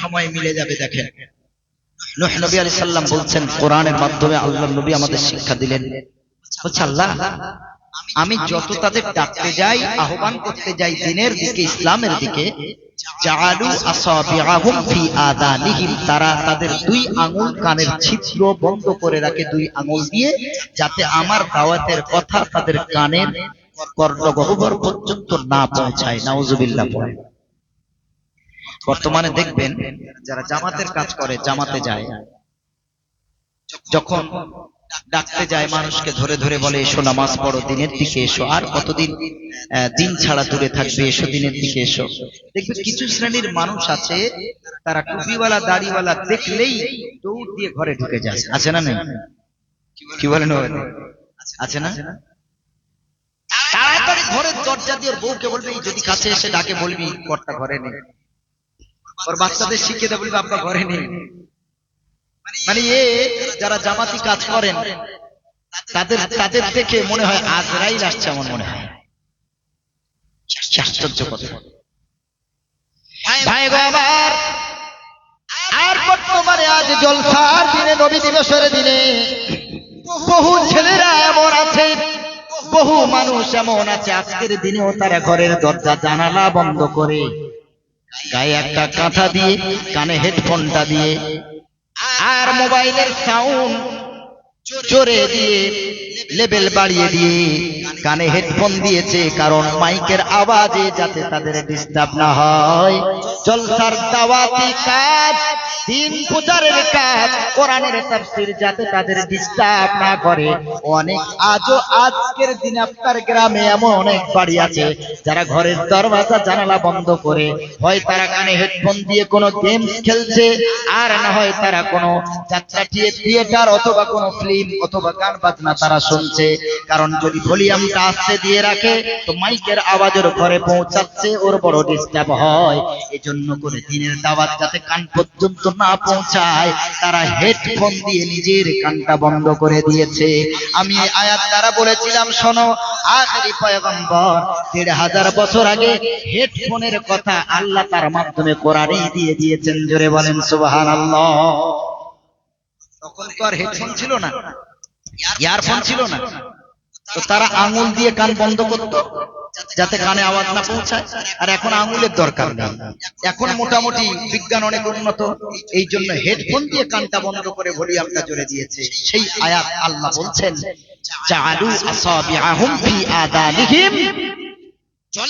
সময় মিলে যাবে। দেখেন নূহ নবী আলাইহিস সালাম বলছেন, কোরআনের মাধ্যমে আল্লাহর নবী আমাদের শিক্ষা দিলেন, বলছে আল্লাহ আমি যত তাদের ডাকতে যাই, আহ্বান করতে যাই দ্বীনের দিকে, ইসলামের দিকে, জাআলু আসাবিআহুম ফি আযানিহিম, তারা তাদের দুই আঙ্গুল কানের ছিদ্র বন্ধ করে রাখে দুই আঙ্গুল দিয়ে, যাতে আমার দাওয়াতের কথা তাদের কানের কর্ণগহ্বর পর্যন্ত না পৌঁছায়। নাউজুবিল্লাহ। পড়ে বর্তমানে দেখবেন যারা জামাতের কাজ করে, জামাতে যায়, যখন ডাকতে যায় মানুষকে ধরে ধরে বলে এসো নামাজ পড়ো, দিনের দিকে এসো, আর কতদিন দিন ছাড়া দূরে থাকবে, এসো দিনের দিকে এসো। দেখবে কিছু শ্রেণীর মানুষ আছে, তারা টুপিওয়ালা দাড়িওয়ালা দেখলেই দৌড় দিয়ে ঘরে ঢুকে যায়। আছে না? নেই? কি বলেন? আছে না? তাড়াতাড়ি ঘরের দরজা দিয়ে বউকে বলবে, যদি কাছে এসে ডাকে বলবি কর্তা ঘরে নেই। ওর বাচ্চাদের শিখিয়ে দেবে, বলবে আব্বা ঘরে নেই। মানে যারা জামাতি কাজ করেন তাদের দেখে মনে হয় আজরাইল আসছে, এমন মনে হয়। আশ্চর্য কথা। ভাই গো আমার, আর বর্তমানে আজ জলসার দিনে, নবী দিবসের দিনে বহু ছেলেরা এমন আছে, বহু মানুষ এমন আছে, আজকের দিনেও তারা ঘরের দরজা জানালা বন্ধ করে, গায়ে একটা কাঁথা দিয়ে, কানে হেডফোনটা দিয়ে, আর মোবাইলের সাউন্ড জোরে দিয়ে, লেভেল বাড়িয়ে দিয়ে কানে হেডফোন দিয়েছে, কারণ মাইকের আওয়াজে যাতে তাদের ডিস্টার্ব না হয়। জলসার দাওয়াতি কাজ, দিন প্রচারের কাজ, কোরআনের তাফসীর যাতে তাদের ডিস্টার্ব না করে। অনেক আজকের দিনে আপনার গ্রামে এমন অনেক বাড়ি আছে যারা ঘরের দরজা জানালা বন্ধ করে, হয় তারা কানে হেডফোন দিয়ে কোনো গেম খেলছে, আর না হয় তারা কোনো যাত্রা থিয়েটার অথবা কোনো ফিল্ম অথবা গান বাজনা তারা শুনছে। কারণ যদি ভলিউমটা আস্তে দিয়ে রাখে তো মাইকের আওয়াজের ঘরে পৌঁছাচ্ছে, ওর বড় ডিস্টার্ব হয়। এজন্য করে দিনের দাওয়াত যাতে কান পর্যন্ত না পৌঁছায়, তারা হেডফোন দিয়ে নিজের কানটা বন্ধ করে দিয়েছে। আমি আয়াত দ্বারা বলেছিলাম, শোনো, আখেরি পয়গম্বর ১৫০০ বছর আগে হেডফোনের কথা আল্লাহ তার মাধ্যমে কোরআনেই দিয়ে দিয়েছেন। জোরে বলেন সুবহানাল্লাহ। তখন তো আর হেডফোন ছিল না, ইয়ারফোন ছিল না, তো তারা আঙুল দিয়ে কান বন্ধ করত যাতে কানে আওয়াজ না পৌঁছায়। আর এখন আঙুলের দরকার নেই, এখন মোটামুটি বিজ্ঞান অনেক উন্নত, এই জন্য হেডফোন দিয়ে কানটা বন্ধ করে ভলিউমটা জোরে দিয়েছে। সেই আয়াত আল্লাহ বলছেন, জাআলু আসাবিআহুম ফি আযানিহিম,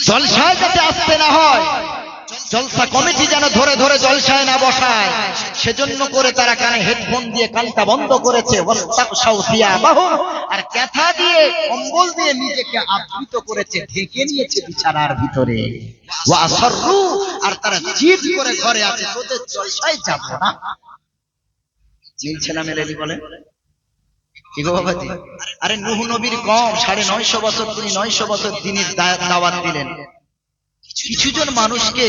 জলসায় যাতে আসতে না হয়, জলসা কমিটি যেন ধরে ধরে জলসায় না বসায়, সেজন্য করে তারা কানে হেডফোন দিয়ে কানটা বন্ধ করেছে। আর কাঁথা দিয়ে, কম্বল দিয়ে নিজেকে আবৃত করেছে, ঢেকে নিয়েছে বিছানার ভিতরে। আর তারা জিদ করে ঘরে আছে, তোদের জলসায় যাব না। মিলছে না? মেলেনি? বলে কি গো বাবাজি? আরে নূহ নবীর কওম ৯৫০ বছর, তিনি ৯০০ বছর দিনের দাওয়াত দিলেন। কিছুজন মানুষকে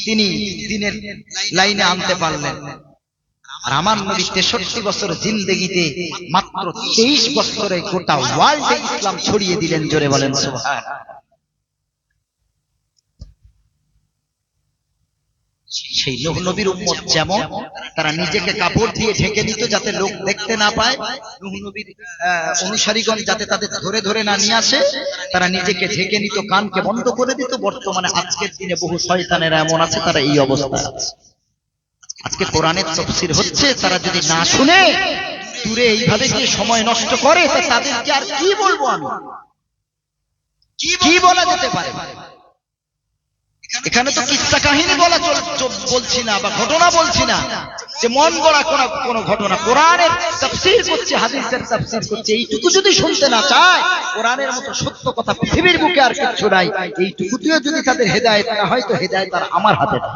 তিনি দিনের লাইনে আনতে পারলেন। আর আমার নবী ৬৩ বছর জিন্দেগিতে মাত্র ২৩ বছরে গোটা ওয়ার্ল্ডে ইসলাম ছড়িয়ে দিলেন। জোরে বলেন সুবহানাল্লাহ। সেই নূহ নবীর উম্মত যেমন, তারা নিজেকে কাপড় দিয়ে ঢেকে নিত যাতে লোক দেখতে না পায়, নূহ নবীর অনুসারীগণ যাতে তাদের ধরে ধরে না নিয়ে আসে, তারা নিজেকে ঢেকে নিত, কানকে বন্ধ করে দিত। বর্তমানে আজকের দিনে বহু শয়তানেরা এমন আছে, তারা এই অবস্থায় আছে। আজকে কোরআনের তাফসীর হচ্ছে, তারা যদি না শুনে দূরে এইভাবে গিয়ে সময় নষ্ট করে, তা তাদেরকে আর কি বলবো আমি? কি বলা যেতে পারে? এখানে তো কিস্সা কাহিনী বলছি না, বা ঘটনা বলছি না, যে মন গড়া কোনো ঘটনা। কোরআনের তাফসীর করছে, হাদিসের তাফসীর করছে। এইটুকু যদি শুনতে না চায়, কোরআনের মতো সত্য কথা পৃথিবীর বুকে আর কিছু নাই, এইটুকুতেও যদি তাদের হেদায়েত না হয়, তো হেদায়েত আর আমার হাতে না।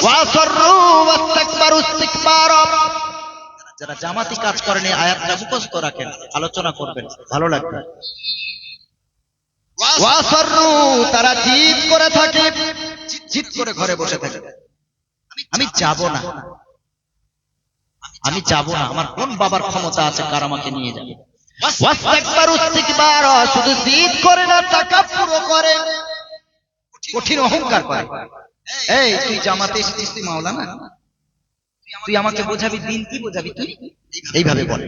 ওয়াসাররু ওয়াস্তাকবারু ইস্তিকবারা, যারা জামাতি কাজ করেন এই আয়াতটা মুখস্থ রাখেন, আলোচনা করবেন, ভালো লাগবে। ওয়াসাররু, তারা জিদ করে থাকে, জিদ করে ঘরে বসে থাকে, আমি যাব না, আমি যাব না, আমার কোন বাবার ক্ষমতা আছে কার আমাকে নিয়ে যাবে। ওয়াস্তাকবারু ইস্তিকবারা, শুধু জিদ করে না, তাকাব্বুর করে, কঠিন অহংকার করে। এই তুই জামাতে এসেছিস, তুই মাওলানা, তুই আমাকে বোঝাবি দিন, কি বোঝাবি তুই, এইভাবে বলে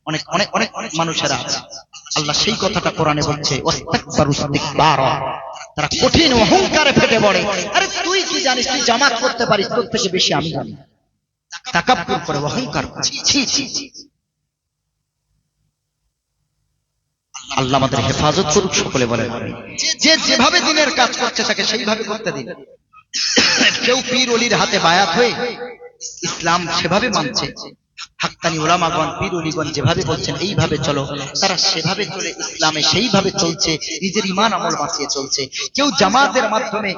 অনেক অনেক অনেক অনেক মানুষেরা আছে। আল্লাহ সেই কথাটা কোরআনে বলছে, ওয়াস্তাকবারু ইসতিকবারা, তারা কঠিন অহংকারে ফেটে পড়ে। আরে তুই কি জানিস, তুই জামাত করতে পারিস, তোর থেকে বেশি আমি জানি। তাকাব্বুর করে, অহংকার করে। ছি ছি ছি। আল্লাহ আমাদের হেফাজত করুক, সকলে বলেন আমিন। যে যেভাবে দিনের কাজ করছে তাকে সেইভাবে করতে দিন। কেউ পীর ওলির হাতে বায়াত হয়ে ইসলাম সেভাবে মানছে, হাক্কানি উলামাগণ পীর ওলিগণ যেভাবে বলছেন এইভাবে চলো, তারা সেভাবে চলে, ইসলামে সেইভাবে চলছে, নিজের ঈমান আমল বাঁচিয়ে চলছে। কেউ জামাতের মাধ্যমে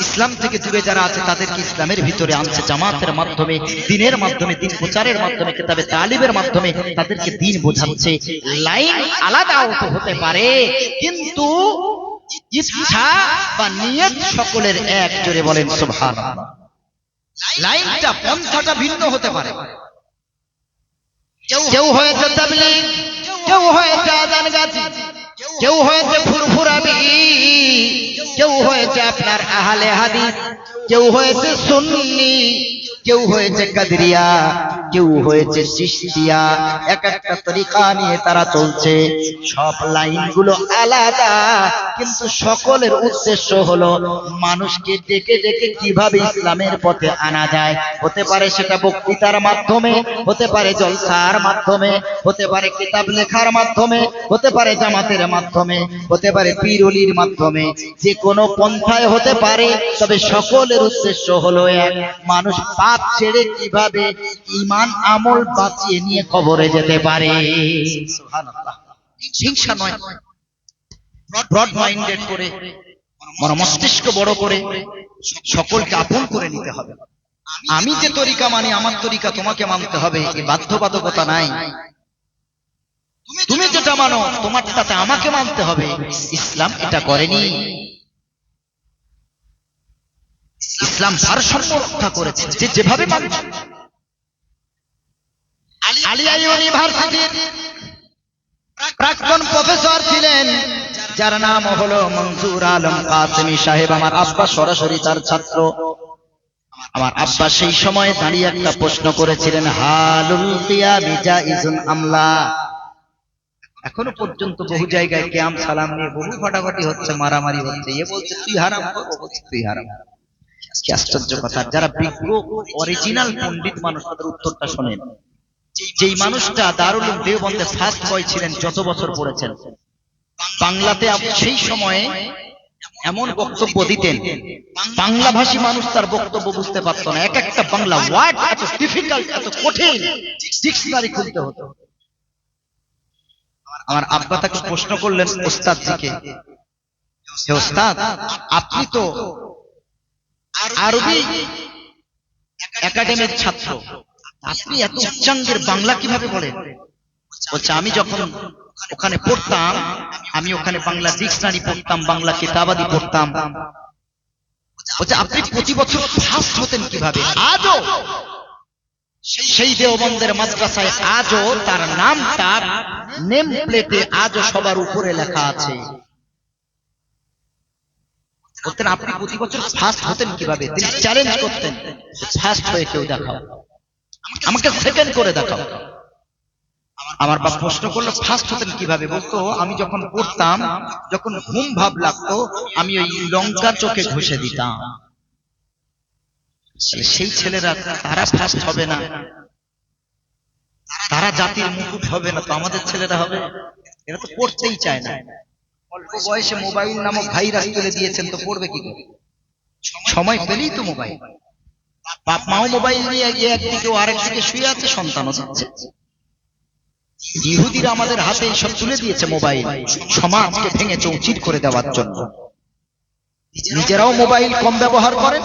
ইসলাম থেকে দূরে যারা আছে তাদেরকে ইসলামের ভিতরে আনছে, জামাতের মাধ্যমে, দিনের মাধ্যমে, দিন প্রচারের মাধ্যমে, কিতাবে তালিবের মাধ্যমে তাদেরকে দিন বোঝাচ্ছে। লাইন আলাদাও তো হতে পারে, কিন্তু ইচ্ছা বা নিয়ত সকলের এক। জোরে বলেন সুবহানাল্লাহ। লাইনটা, পন্থাটা ভিন্ন হতে পারে। কেউ হয়েছে তাবলীগ, কেউ হয়েছে আযানগাজী, কেউ হয়েছে ফুরফুরাবি, কেউ হয়েছে আপনার আহলে হাদিস, কেউ হয়েছে সুন্নি, কেউ হয়েছে কাদরিয়া, কেউ হয়েছে চিশতিয়া। এক একটা তরিকা নিয়ে তারা চলছে। সব লাইনগুলো আলাদা, কিন্তু সকলের উদ্দেশ্য হলো মানুষকে ডেকে ডেকে কিভাবে ইসলামের পথে আনা যায়। হতে পারে সেটা বক্তৃতার মাধ্যমে, হতে পারে জলসার মাধ্যমে, হতে পারে কিতাব লেখার মাধ্যমে, হতে পারে জামাতের মাধ্যমে, হতে পারে পীর ওলির মাধ্যমে, যে কোনো পন্থায় হতে পারে। তবে সকলের উদ্দেশ্য হলো এক, মানুষ পাপ ছেড়ে কিভাবে ঈমান আমল বাঁচিয়ে নিয়ে কবরে যেতে পারে। সুবহানাল্লাহ। হিংসা নয়, ব্রড মাইন্ডেড করে, মস্তিষ্ক বড় করে সকলকে আপন করে নিতে হবে। আমি যে তরিকা মানি, আমার তরিকা তোমাকে মানতে হবে, এই বাধ্যবাধকতা নাই। তুমি যেটা মানো তোমার সাথে আমাকে মানতে হবে, ইসলাম এটা করেনি। ইসলাম ভারসাম্য রক্ষা করেছে, যে যেভাবে মানছে। আলিয়া ইউনিভার্সিটির প্রাক্তন প্রফেসর ছিলেন, যার নাম হলো মনজুর আলম কাসেমি সাহেব। আমার আব্বা সরাসরি তার ছাত্র। আমার আব্বা সেই সময় দাঁড়িয়ে একটা প্রশ্ন করেছিলেন, হালুল কিয়ামি জাইজুন আমলা। এখনো পর্যন্ত বহু জায়গায় কিয়াম সালাম নিয়ে বহু ফাটাফাটি হচ্ছে, মারামারি হচ্ছে। এ বলছে তুই হারাম কর, ও বলছে তুই হারাম। কি আশ্চর্য কথা। যারা বিজ্ঞ অরিজিনাল পণ্ডিত মানুষ, তাদের উত্তরটা শোনেন। যেই মানুষটা দারুল উলুম দেওবন্দে ফার্স্ট বয় ছিলেন, যত বছর পড়েছেন, বাংলাতে সেই সময়ে এমন বক্তব্য দিতেন, বাংলা ভাষী মানুষ তার বক্তব্য বুঝতে পারত না। এক একটা বাংলা ওয়ার্ড এত ডিফিকাল্ট, এত কঠিন, ডিকশনারি খুলতে হতো। আমার আব্বা তাকে প্রশ্ন করলেন ওস্তাদজিকে, হে ওস্তাদ, আপনি তো আরবি একাডেমির ছাত্র, আপনি এত উচ্চাঙ্গের বাংলা কিভাবে বলেন? বলছে আমি যখন ওখানে পড়তাম, আমি ওখানে বাংলা ডিকশনারি পড়তাম, বাংলা কিতাবাদি পড়তাম। বলছে আপনি প্রতি বছর ফার্স্ট হতেন কিভাবে? আজও সেই দেওবন্দের মাদ্রাসায় আজও তার নামটা নেম প্লেটে আজও সবার উপরে লেখা আছে। বলতেন আপনি প্রতি বছর ফার্স্ট হতেন কিভাবে? তিনি চ্যালেঞ্জ করতেন, ফার্স্ট হয়ে কেউ দেখাও, আমাকে সেকেন্ড করে দেখাও। আমার বাপ প্রশ্ন করলো ফার্স্ট হতেন কিভাবে? বলতো আমি যখন পড়তাম, যখন ঘুম ভাব লাগতো, আমি ওই লঙ্কা চোখে ঘষে দিতাম। সেই ছেলেরা তারা ফার্স্ট হবে না, তারা জাতির মুকুট হবে না, তো আমাদের ছেলেরা হবে? এরা তো পড়তেই চায় না। অল্প বয়সে মোবাইল নামক ভাইরাস তুলে দিয়েছেন, তো পড়বে কি করে? সময় পেলেই তো মোবাইল। বাপ মাও মোবাইল নিয়ে একদিকে ও আরেকদিকে শুয়ে আছে, সন্তানও যাচ্ছে। ইহুদিরা আমাদের হাতে সব তুলে দিয়েছে মোবাইল, সমাজকে ভেঙে চৌচির করে দেওয়ার জন্য। নিজেরাও মোবাইল কম ব্যবহার করেন,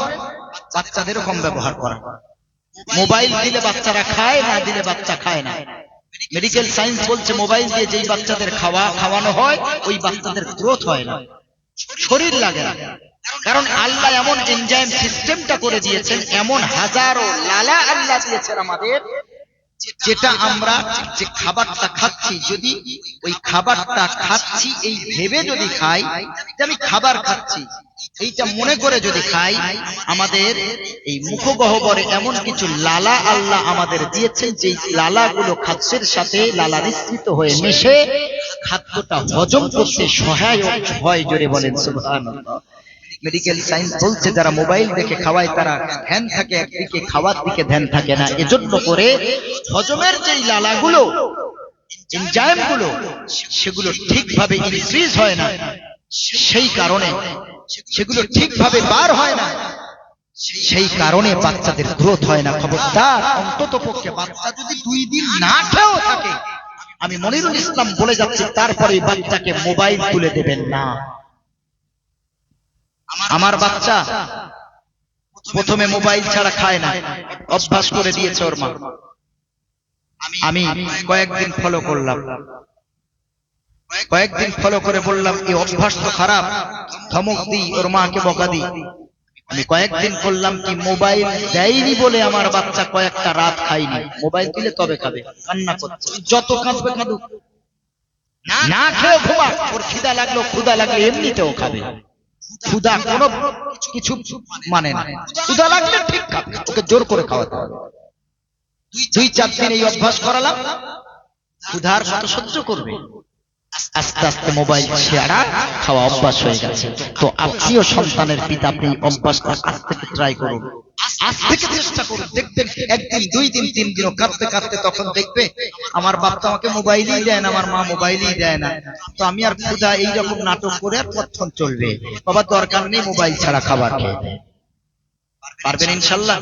বাচ্চাদেরও কম ব্যবহার করেন। মোবাইল দিলে বাচ্চারা খায়, না দিলে বাচ্চা খায় না। মেডিকেল সায়েন্স বলছে মোবাইল দিয়ে যেই বাচ্চাদের খাওয়ানো হয়, ওই বাচ্চাদের গ্রোথ হয় না, শরীর লাগে না। কারণ আল্লাহ এমন এনজাইম সিস্টেমটা করে দিয়েছেন, এমন হাজারো লালা আল্লাহ দিয়েছেন আমাদের, যেটা আমরা যে খাবারটা খাচ্ছি, যদি ওই খাবারটা খাচ্ছি এই ভেবে যদি খাই যে আমি খাবার খাচ্ছি, এইটা মনে করে যদি খাই, আমাদের এই মুখগহ্বরে এমন কিছু লালা আল্লাহ আমাদের দিয়েছেন, যে লালাগুলো খাদ্যের সাথে লালা মিশ্রিত হয়ে মিশে খাদ্যটা হজম করতে সহায়ক হয়। জোরে বলেন সুবহানাল্লাহ। মেডিকেল সায়েন্স বলছে যারা মোবাইল দেখে খাওয়ায় তারা ধ্যান থাকে একদিকে, খাওয়ার দিকে ধ্যান থাকে না। এজন্য করে হজমের যেই লালাগুলো, এনজাইমগুলো, সেগুলো ঠিকভাবে ইনক্রিজ হয় না, সেই কারণে সেগুলো ঠিকভাবে বার হয় না, সেই কারণে বাচ্চাদের গ্রোথ হয় না। খবরদার, অন্তত পক্ষে বাচ্চা যদি 2 দিন না খেয়েও থাকে, আমি মনিরুল ইসলাম বলে যাচ্ছি, তারপরে বাচ্চাকে মোবাইল তুলে দেবেন না। আমার বাচ্চা প্রথমে মোবাইল ছাড়া খায় না, অভ্যাস করে দিয়েছে ওর মা। আমি কয়েকদিন ফলো করলাম, কয়েকদিন ফলো করে বললাম এই অভ্যাস তো খারাপ, ধমক দিই, ওর মাকে বকা দিই। আমি কয়েকদিন করলাম কি, মোবাইল দেয়নি বলে আমার বাচ্চা কয়েকটা রাত খায়নি। মোবাইল দিলে তবে খাবে, কান্না করছে, যত কাঁদবে কাঁদুক, না খেয়ে ঘুমা, ওর খিদা লাগলো, ক্ষুদা লাগলে এমনিতেও খাবে। ক্ষুদা কোনো কিছু মানে না, ক্ষুদা লাগলে ঠিক খাবে, ওকে জোর করে খাওয়াতে হবে। 2-4 দিন এই অভ্যাস করালাম, ক্ষুধার কত সহ্য করবে, আস্তে আস্তে মোবাইল ছাড়া খাওয়া অভ্যাস হয়ে গেছে। তো আপনিও সন্তানের পিতা, আপনি অভ্যাসটা আজ থেকে ট্রাই করুন, আজ থেকে চেষ্টা করুন। দেখবেন একদিন, 2 দিন, 3 দিনও কাঁদতে কাঁদতে তখন দেখবে আমার বাপ তো আমাকে মোবাইলই দেয় না, আমার মা মোবাইলই দেয় না, তো আমি আর ক্ষুধা এইরকম নাটক করে আর কতক্ষণ চলবে, বাবা দরকার নেই মোবাইল ছাড়া খাবার খেয়ে। পারবেন ইনশাল্লাহ?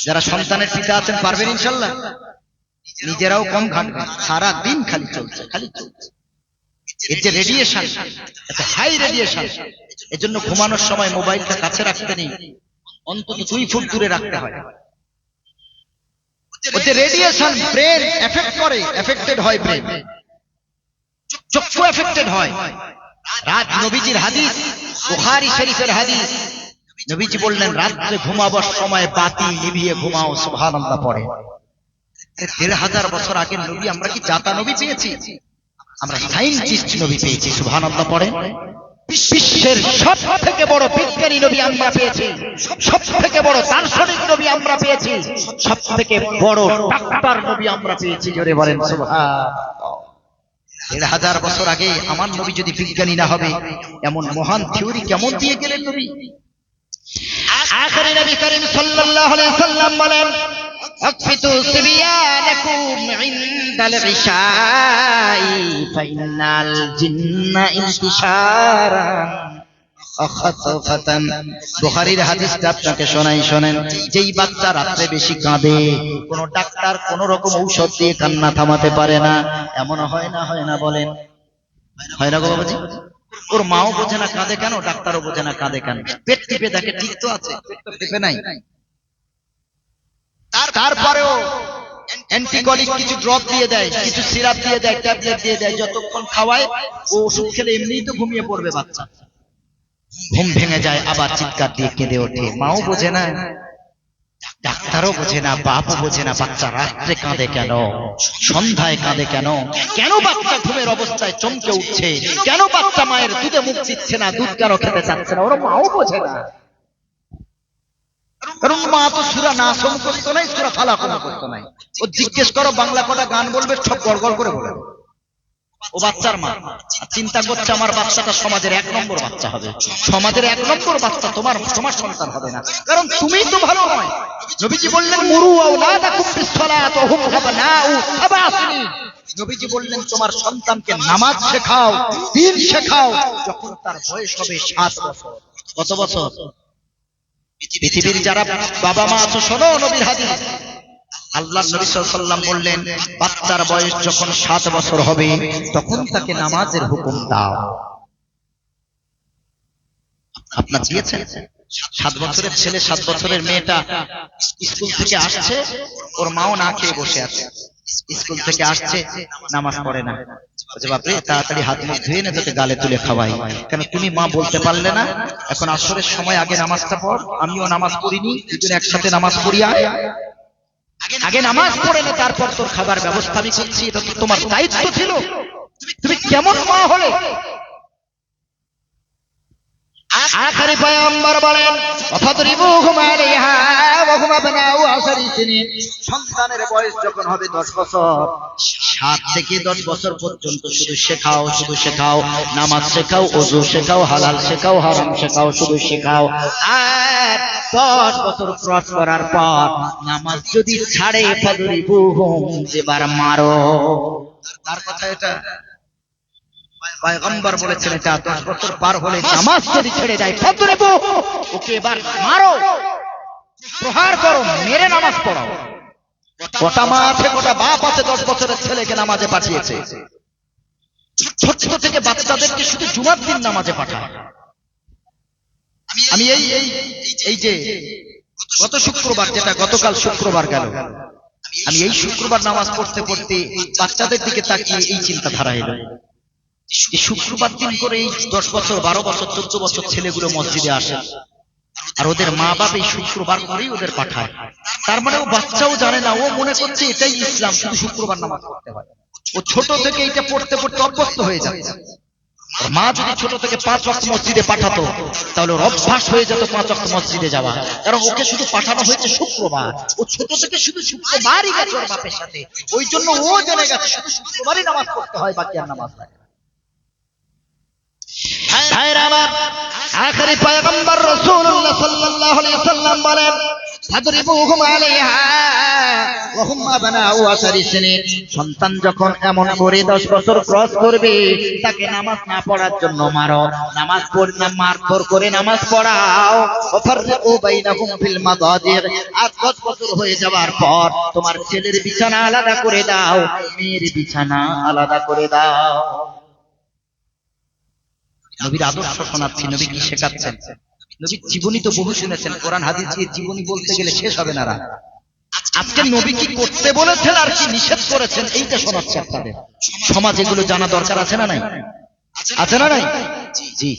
যারা সন্তানের পিতা আছেন পারবেন ইনশাল্লাহ? নিজেরাও কম ঘাটবেন, সারা দিন খালি চলছে, খালি চলছে। এর যে রেডিয়েশন, এটা হাই রেডিয়েশন, এজন্য ঘুমানোর সময় মোবাইলটা কাছে রাখতে নেই, অন্তত 2 ফুট দূরে রাখতে হয়। ওর যে রেডিয়েশন ব্রেন এফেক্ট করে, এফেক্টেড হয় ব্রেন, চক্ষু এফেক্টেড হয়। রাত নবীজির হাদিস, বুখারী শরীফের হাদিস, নবীজি বললেন রাত্রে ঘুমাবার সময় বাতি নিভিয়ে ঘুমাও, সুবহানাল্লাহ পড়ে। 1500 বছর আগে নবী, আমরা কি জাতা নবী পেয়েছি? আমরা সায়েন্টিস্ট নবী পেয়েছি, সুবহানাল্লাহ পড়ে। বিশ্বের সব থেকে বড় বিজ্ঞানী নবী আমরা পেয়েছি, সব থেকে বড় দার্শনিক নবী আমরা পেয়েছি, সব থেকে বড় ডাক্তার নবী আমরা পেয়েছি। জোরে বলেন সুবহানাল্লাহ। 1500 বছর আগে আমার নবী যদি বিজ্ঞানী না হবে, এমন মহান থিওরি কেমন দিয়ে গেলেন নবী? আখিরি নবী করিম সাল্লাল্লাহু আলাইহি সাল্লাম বলেন, আকফিতু সিবিয়ানাকুম ইনদাল ইশাই ফাইনাল জিন্না ইনতিশারান আখাতাফাতান। বুখারীর হাদিসটা আপনাকে শোনেন। যেই বাচ্চা রাতে বেশি কাঁদে, কোন ডাক্তার কোন রকম ঔষধ দিয়ে কান্না থামাতে পারে না, এমন হয় না বলেন? হয় না গো বাবাজি? ওর মাও বোঝে না কাঁদে কেন, ডাক্তারও বোঝে না কাঁদে কেন, পেট টিপে দেখে ঠিক তো আছে, পেট তো টিপে নাই। তারপরেও অ্যান্টিকলিক কিছু ড্রপ দিয়ে দেয়, কিছু সিরাপ দিয়ে দেয়, ট্যাবলেট দিয়ে দেয়, যতক্ষণ খাওয়ায় ও ওষুধ খেলে এমনিই তো ঘুমিয়ে পড়বে বাচ্চা। ঘুম ভেঙে যায়, আবার চিৎকার দিয়ে কেঁদে ওঠে, মাও বোঝে না, ডাক্তারও বোঝে না, বাপও বোঝে না, বাচ্চা রাত্রে কাঁদে কেন, সন্ধ্যায় কাঁদে কেন, কেন বাচ্চা ঘুমের অবস্থায় চমকে উঠছে, কেন বাচ্চা মায়ের দুধে মুখ দিচ্ছে না, দুধ কেন খেতে চাচ্ছে না, ওরা মাও বোঝে না। কারণ মা তো সূরা নাস মুখস্থ নাই, সূরা ফালাক মুখস্থ নাই। ও জিজ্ঞেস করো বাংলা কটা গান বলবে, সব গড়গড় করে বলে। ও বাচ্চার মা চিন্তা করছে আমার বাচ্চাটা সমাজের 1 নম্বর বাচ্চা হবে, সমাজের 1 নম্বর বাচ্চা তোমার সন্তান হবে না, কারণ তুমিই তো ভালো নয়। নবীজি বললেন মুরু আওলাদাকুম বিসসালাত ওয়া হুম আবনাউ 7 সিনিন। নবীজি বললেন তোমার সন্তানকে নামাজ শেখাও, দ্বীন শেখাও, যখন তার বয়স হবে 7 বছর। কত বছর? পৃথিবীর যারা বাবা মা আছো শোনো নবীর হাদিস। আল্লাহ নবী সাল্লাল্লাহু আলাইহি ওয়াসাল্লাম বললেন বাচ্চার বয়স যখন 7 বছর হবে তখন তাকে নামাজের হুকুম দাও। আপনার দিয়েছেন? 7 বছরের ছেলে, 7 বছরের মেয়েটা স্কুল থেকে আসছে, ওর মাও না খেয়ে বসে আছে, স্কুল থেকে আসছে, নামাজ পড়ে না। বলছে বাপরে তাড়াতাড়ি হাত মুখ ধুয়ে নে, তোকে গালে তুলে খাওয়াই। কেন তুমি মা বলতে পারলে না এখন আসরের সময় আগে নামাজটা পড়? আমিও নামাজ পড়িনি, দুজনে একসাথে নামাজ পড়ি আয়। আগে নামাজ পড়ে নে, তারপর তোর খাবার ব্যবস্থা আমি করছি। এটা তো তোমার দায়িত্ব ছিল। তুমি কেমন মা হলে? আখেরি পয়গম্বর বলেন ফাদরিবুহুম আলাইহা ওয়া হুম আবনাউ 10 সিনিন। সন্তানের বয়স যখন হবে 10 বছর, 7 থেকে 10 বছর পর্যন্ত শুধু শেখাও, শুধু শেখাও, নামাজ শেখাও, ওযু শেখাও, হালাল শেখাও, হারাম শেখাও, শুধু শেখাও। আর 10 বছর ক্রস করার পর নামাজ যদি ছাড়ে ফাদরিবুহুম, এবার মারো। তার কথা এটা পয়গম্বর বলেছেন, এটা 10 বছর পার হলে নামাজ যদি ছেড়ে যায় ফাদরিবু, ওকে এবার মারো, প্রহার করো, মেরে নামাজ পড়াও। কটা মা আছে, কটা বাপ আছে 10 বছরের ছেলেকে নামাজে পাঠিয়েছে। ছোট ছোট থেকে বাচ্চাদেরকে শুধু জুমার দিন নামাজে পাঠায়। আমি এই যে গত শুক্রবার, যেটা গতকাল শুক্রবার গেল, আমি এই শুক্রবার নামাজ পড়তে পড়তে বাচ্চাদের দিকে তাকিয়ে এই চিন্তাধারা এলো, শুক্রবার দিন করে এই 10 বছর, 12 বছর, 14 বছর ছেলেগুলো মসজিদে আসে, আর ওদের মা বাপ এই শুক্রবার করেই ওদের পাঠায়। তার মানে ও বাচ্চাও জানে না, ও মনে করছে এটাই ইসলাম, শুধু শুক্রবার নামাজ পড়তে হয়। ও ছোট থেকে এটা পড়তে পড়তে অভ্যস্ত হয়ে যাচ্ছে। মা যদি ছোট থেকে 5 ওয়াক্ত মসজিদে পাঠাতো, তাহলে ওর অভ্যাস হয়ে যেত 5 ওয়াক্ত মসজিদে যাওয়া। কারণ ওকে শুধু পাঠানো হয়েছে শুক্রবার, ও ছোট থেকে শুধু শুক্রবারই গেছে ওর বাপের সাথে। ওই জন্য ও জেনে গেছে শুধু শুক্রবারই নামাজ পড়তে হয়, বাকি আর নামাজ লাগে না। ভাইরা আমার, আখেরি পয়গম্বর রাসূলুল্লাহ সাল্লাল্লাহু আলাইহি ওয়াসাল্লাম বলেন ফাদরিবুহুম আলাইহা ওয়া হুম আবনাউ 10 সিনিন। সন্তান যখন এমন করে 10 বছর ক্রস করবে, তাকে নামাজ না পড়ার জন্য মারো, নামাজ পড় না, মারধর করে নামাজ পড়াও। ওয়াফাররিকু বাইনাহুম ফিল মাদাজির। আর 10 বছর হয়ে যাওয়ার পর তোমার ছেলের বিছানা আলাদা করে দাও, মেয়ের বিছানা আলাদা করে দাও। নবীর আদর্শ শোনাচ্ছি, নবী কি শেখাচ্ছেন। নবীর জীবনী তো বহু শুনেছেন, কোরআন হাদিস দিয়ে জীবনী বলতে গেলে শেষ হবে না। আজকে নবী কি করতে বলেছেন আর কি নিষেধ করেছেন, এইটা শোনাচ্ছে আপনাদের। সমাজ এগুলো জানা দরকার আছে না নাই? আছে না নাই? জি।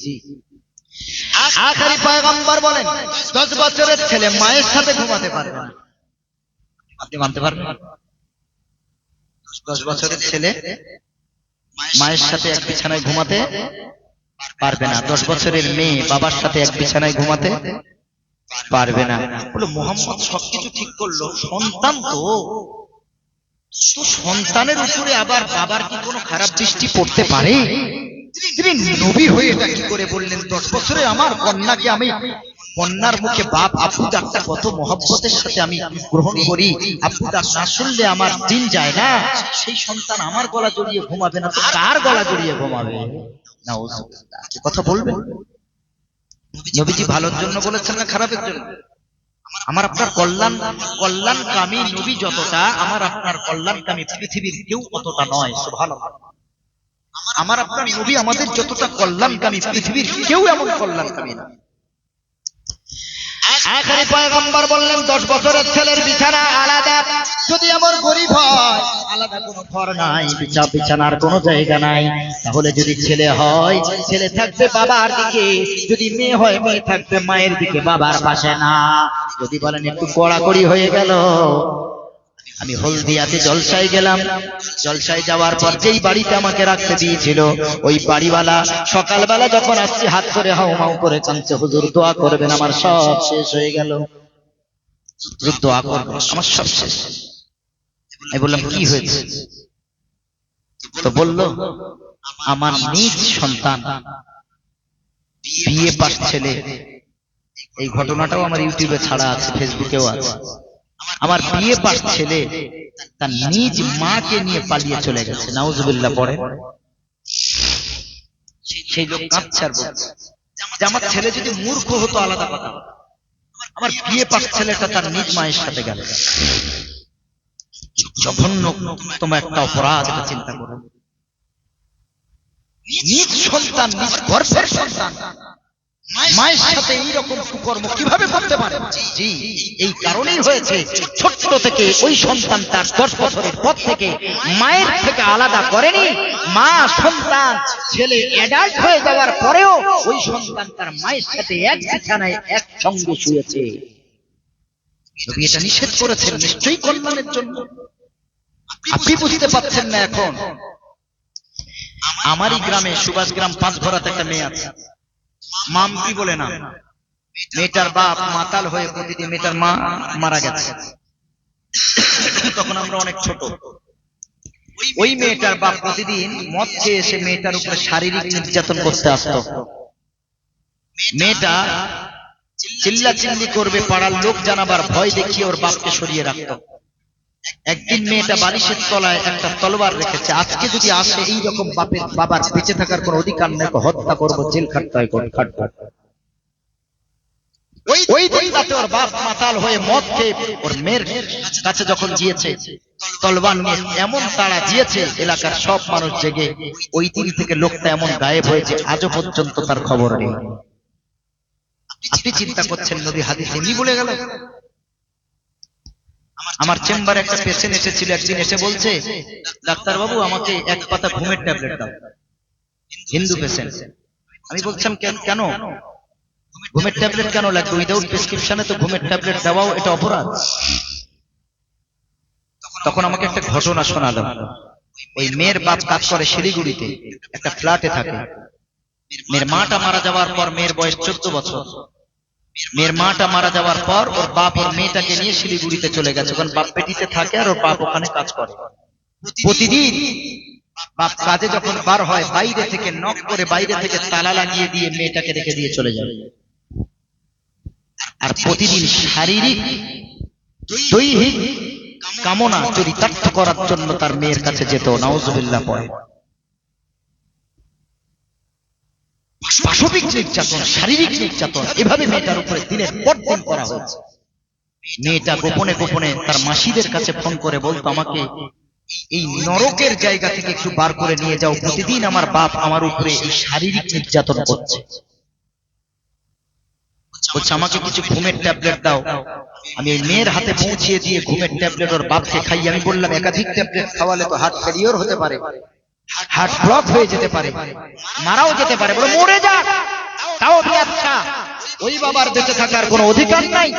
আখেরি পয়গম্বর বলেন 10 বছরের ছেলে মায়ের সাথে ঘুমাতে পারবে না। আপনি মানতে পারবেন? 10 বছরের ছেলে মায়ের সাথে এক বিছানায় ঘুমাতে পারবে না। 10 বছরের মেয়ে বাবার সাথে এক বিছানায় ঘুমাতে পারবে না। বলে মুহাম্মদ সবকিছু ঠিক করলো, সন্তান তো সন্তানের উপরে আবার বাবার কি কোনো খারাপ দৃষ্টি পড়তে পারে? তিনি নবী হয়ে এটা কি করে বললেন 10 বছরে আমার কন্যাকে আমি, কন্যার মুখে বাপ আব্বু ডাকটা কত মহব্বতের সাথে আমি গ্রহণ করি, আব্বু ডাক না শুনলে আমার দিন যায় না। সেই সন্তান আমার গলা জড়িয়ে ঘুমাবে না তো কার গলা জড়িয়ে ঘুমাবে? নাউজুবিল্লাহ। কথা বলবেন? নবীজি ভালোর জন্য বলেছেন না খারাপের জন্য? আমার আপনার কল্যাণকামী নবী যতটা, আমার আপনার কল্যাণকামী পৃথিবীর কেউ অতটা নয়। সুবহানাল্লাহ। আমার আপনার নবী আমাদের যতটা কল্যাণকামী, পৃথিবীর কেউ এমন কল্যাণকামী না। আখেরি পয়গম্বর বললেন 10 বছরের ছেলের বিছানা আলাদা। যদি এমন গরিব হয়, আলাদা কোনো ঘর নাই, বিছানার কোনো জায়গা নাই, তাহলে যদি ছেলে হয়, ছেলে থাকবে বাবার দিকে, যদি মেয়ে হয়, মেয়ে থাকবে মায়ের দিকে, বাবার পাশে না। যদি বলেন একটু কড়াকড়ি হয়ে গেল, আমি হলদিয়াতে জলসায় গেলাম, জলসায় যাওয়ার পর যেই বাড়িতে আমাকে রাখতে দিয়েছিল, ওই বাড়িওয়ালা সকালবেলা যখন আসছি হাত করে হাউমাউ করে কাঁদছে, হুজুর দোয়া করবেন, আমার সব শেষ হয়ে গেল, হুজুর দোয়া করবেন, আমার সব শেষ। আমি বললাম কি হয়েছে? তো বলল আমার নিজ সন্তান, বিয়ে পাস ছেলে, এই ঘটনাটাও আমার ইউটিউবে ছাড়া আছে, ফেসবুকেও আছে। আমার বিয়ে পাস ছেলে তার নিজ মাকে নিয়ে পালিয়ে চলে গেছে। নাউজুবিল্লাহ পড়ে। সেই লোক কাঁদছে আর বলছে যে আমার ছেলে যদি মূর্খ হতো আলাদা কথা, আমার বিয়ে পাস ছেলেটা তার নিজ মায়ের সাথে গেল। জঘন্য তোমার একটা অপরাধ, এটা চিন্তা করো। নিজ সন্তান, নিজ গর্ভের সন্তান মায়ের সাথে এইরকম কুকর্ম কিভাবে করতে পারে? জি, এই কারণেই হয়েছে ছোট্ট থেকে ওই সন্তান তার 10 বছরের পর থেকে মায়ের থেকে আলাদা করেনি। মা সন্তান ছেলে অ্যাডাল্ট হয়ে যাওয়ার পরেও ওই সন্তান তার মায়ের সাথে এক বিছানায় একসঙ্গে শুয়েছে। নবী এটা নিষেধ করেছেন নিশ্চয়ই কল্যাণের জন্য। আপনি বুঝতে পারছেন না এখন। আমারই গ্রামে সুভাষগ্রাম 5 ঘরাতে একটা মেয়ে আছে, মাম্পি বলে না। মেয়েটার বাপ মাতাল হয়ে প্রতিদিন, মেয়েটার মা মারা গেছে তখন আমরা অনেক ছোট। ওই মেয়েটার বাপ প্রতিদিন মদ খেয়ে এসে মেয়েটার উপরে শারীরিক নির্যাতন করতে আসতো। মেয়েটা চিল্লাচিল্লি করবে, পাড়ার লোক জানাবার ভয় দেখিয়ে ওর বাপকে সরিয়ে রাখতো। একদিন মেয়েটা বালিশের তলায় একটা তলোয়ার রেখেছে, আজকে যদি আসে এইরকম বাবার বেঁচে থাকার কোন অধিকার নেই, হত্যা করবো, জেল খাটতে হয়, ওই দিন রাতে ওর বাপ মাতাল হয়ে মদ খেয়ে ওর মেয়ের কাছে যখন গিয়েছে, তলোয়ার নিয়ে এমন তাড়া দিয়েছে, এলাকার সব মানুষ জেগে। ওই দিন থেকে লোকটা এমন গায়েব হয়েছে, আজও পর্যন্ত তার খবর নেই। আপনি চিন্তা করছেন নবী হাদিস এমনি বলে গেল? আমার চেম্বারে একটা পেশেন্ট এসেছিল একদিন, এসে বলছে, ডাক্তার বাবু আমাকে 1 পাতা ঘুমের ট্যাবলেট দাও। হিন্দু পেশেন্ট। আমি বলছিলাম কেন ঘুমের ট্যাবলেট কেন লাগবে? উইদাউট প্রেসক্রিপশনে তো ঘুমের ট্যাবলেট দেওয়াও এটা অপরাধ। তখন আমাকে একটা ঘটনা শোনালো। ওই মেয়ের বাপ কাজ করে শিলিগুড়িতে, একটা ফ্ল্যাটে থাকে। মেয়ের মাটা মারা যাওয়ার পর, মেয়ের বয়স 14 বছর, মেয়ের মাটা মারা যাওয়ার পর ওর বাপ ওর মেয়েটাকে নিয়ে শিলিগুড়িতে চলে গেছে। ওখানে বাপ বেটিতে থাকে আর ওর বাপ ওখানে কাজ করে। প্রতিদিন বাপ কাজে যখন বার হয়, বাইরে থেকে নক করে, বাইরে থেকে তালা লাগিয়ে দিয়ে মেয়েটাকে রেখে দিয়ে চলে যায়। আর প্রতিদিন শারীরিক দৈহিক কামনা চরিতার্থ করার জন্য তার মেয়ের কাছে যেত। নাউজুবিল্লাহ পড়ে। পাশবিক নির্যাতন, শারীরিক নির্যাতন, এভাবে মেয়েটার উপরে দিনের পর দিন করা হয়েছে। মেয়েটা গোপনে গোপনে তার মাসিদের কাছে ফোন করে বলতো, আমাকে এই নরকের জায়গা থেকে একটু বার করে নিয়ে যাও, প্রতিদিন আমার বাপ আমার উপরে এই শারীরিক নির্যাতন করছে। বলছে আমাকে কিছু ঘুমের ট্যাবলেট দাও। আমি এই মেয়ের হাতে পৌঁছিয়ে দিয়ে ঘুমের ট্যাবলেট ওর বাপকে খাই। আমি বললাম, একাধিক ট্যাবলেট খাওয়ালে তো হার্ট ফেলিওর হতে পারে, হার্ট ব্লক হয়ে যেতে পারে, মারাও যেতে পারে। বলে মরে যাক তাও भी আচ্ছা, ওই বাবার বেঁচে থাকার কোনো অধিকার নাই।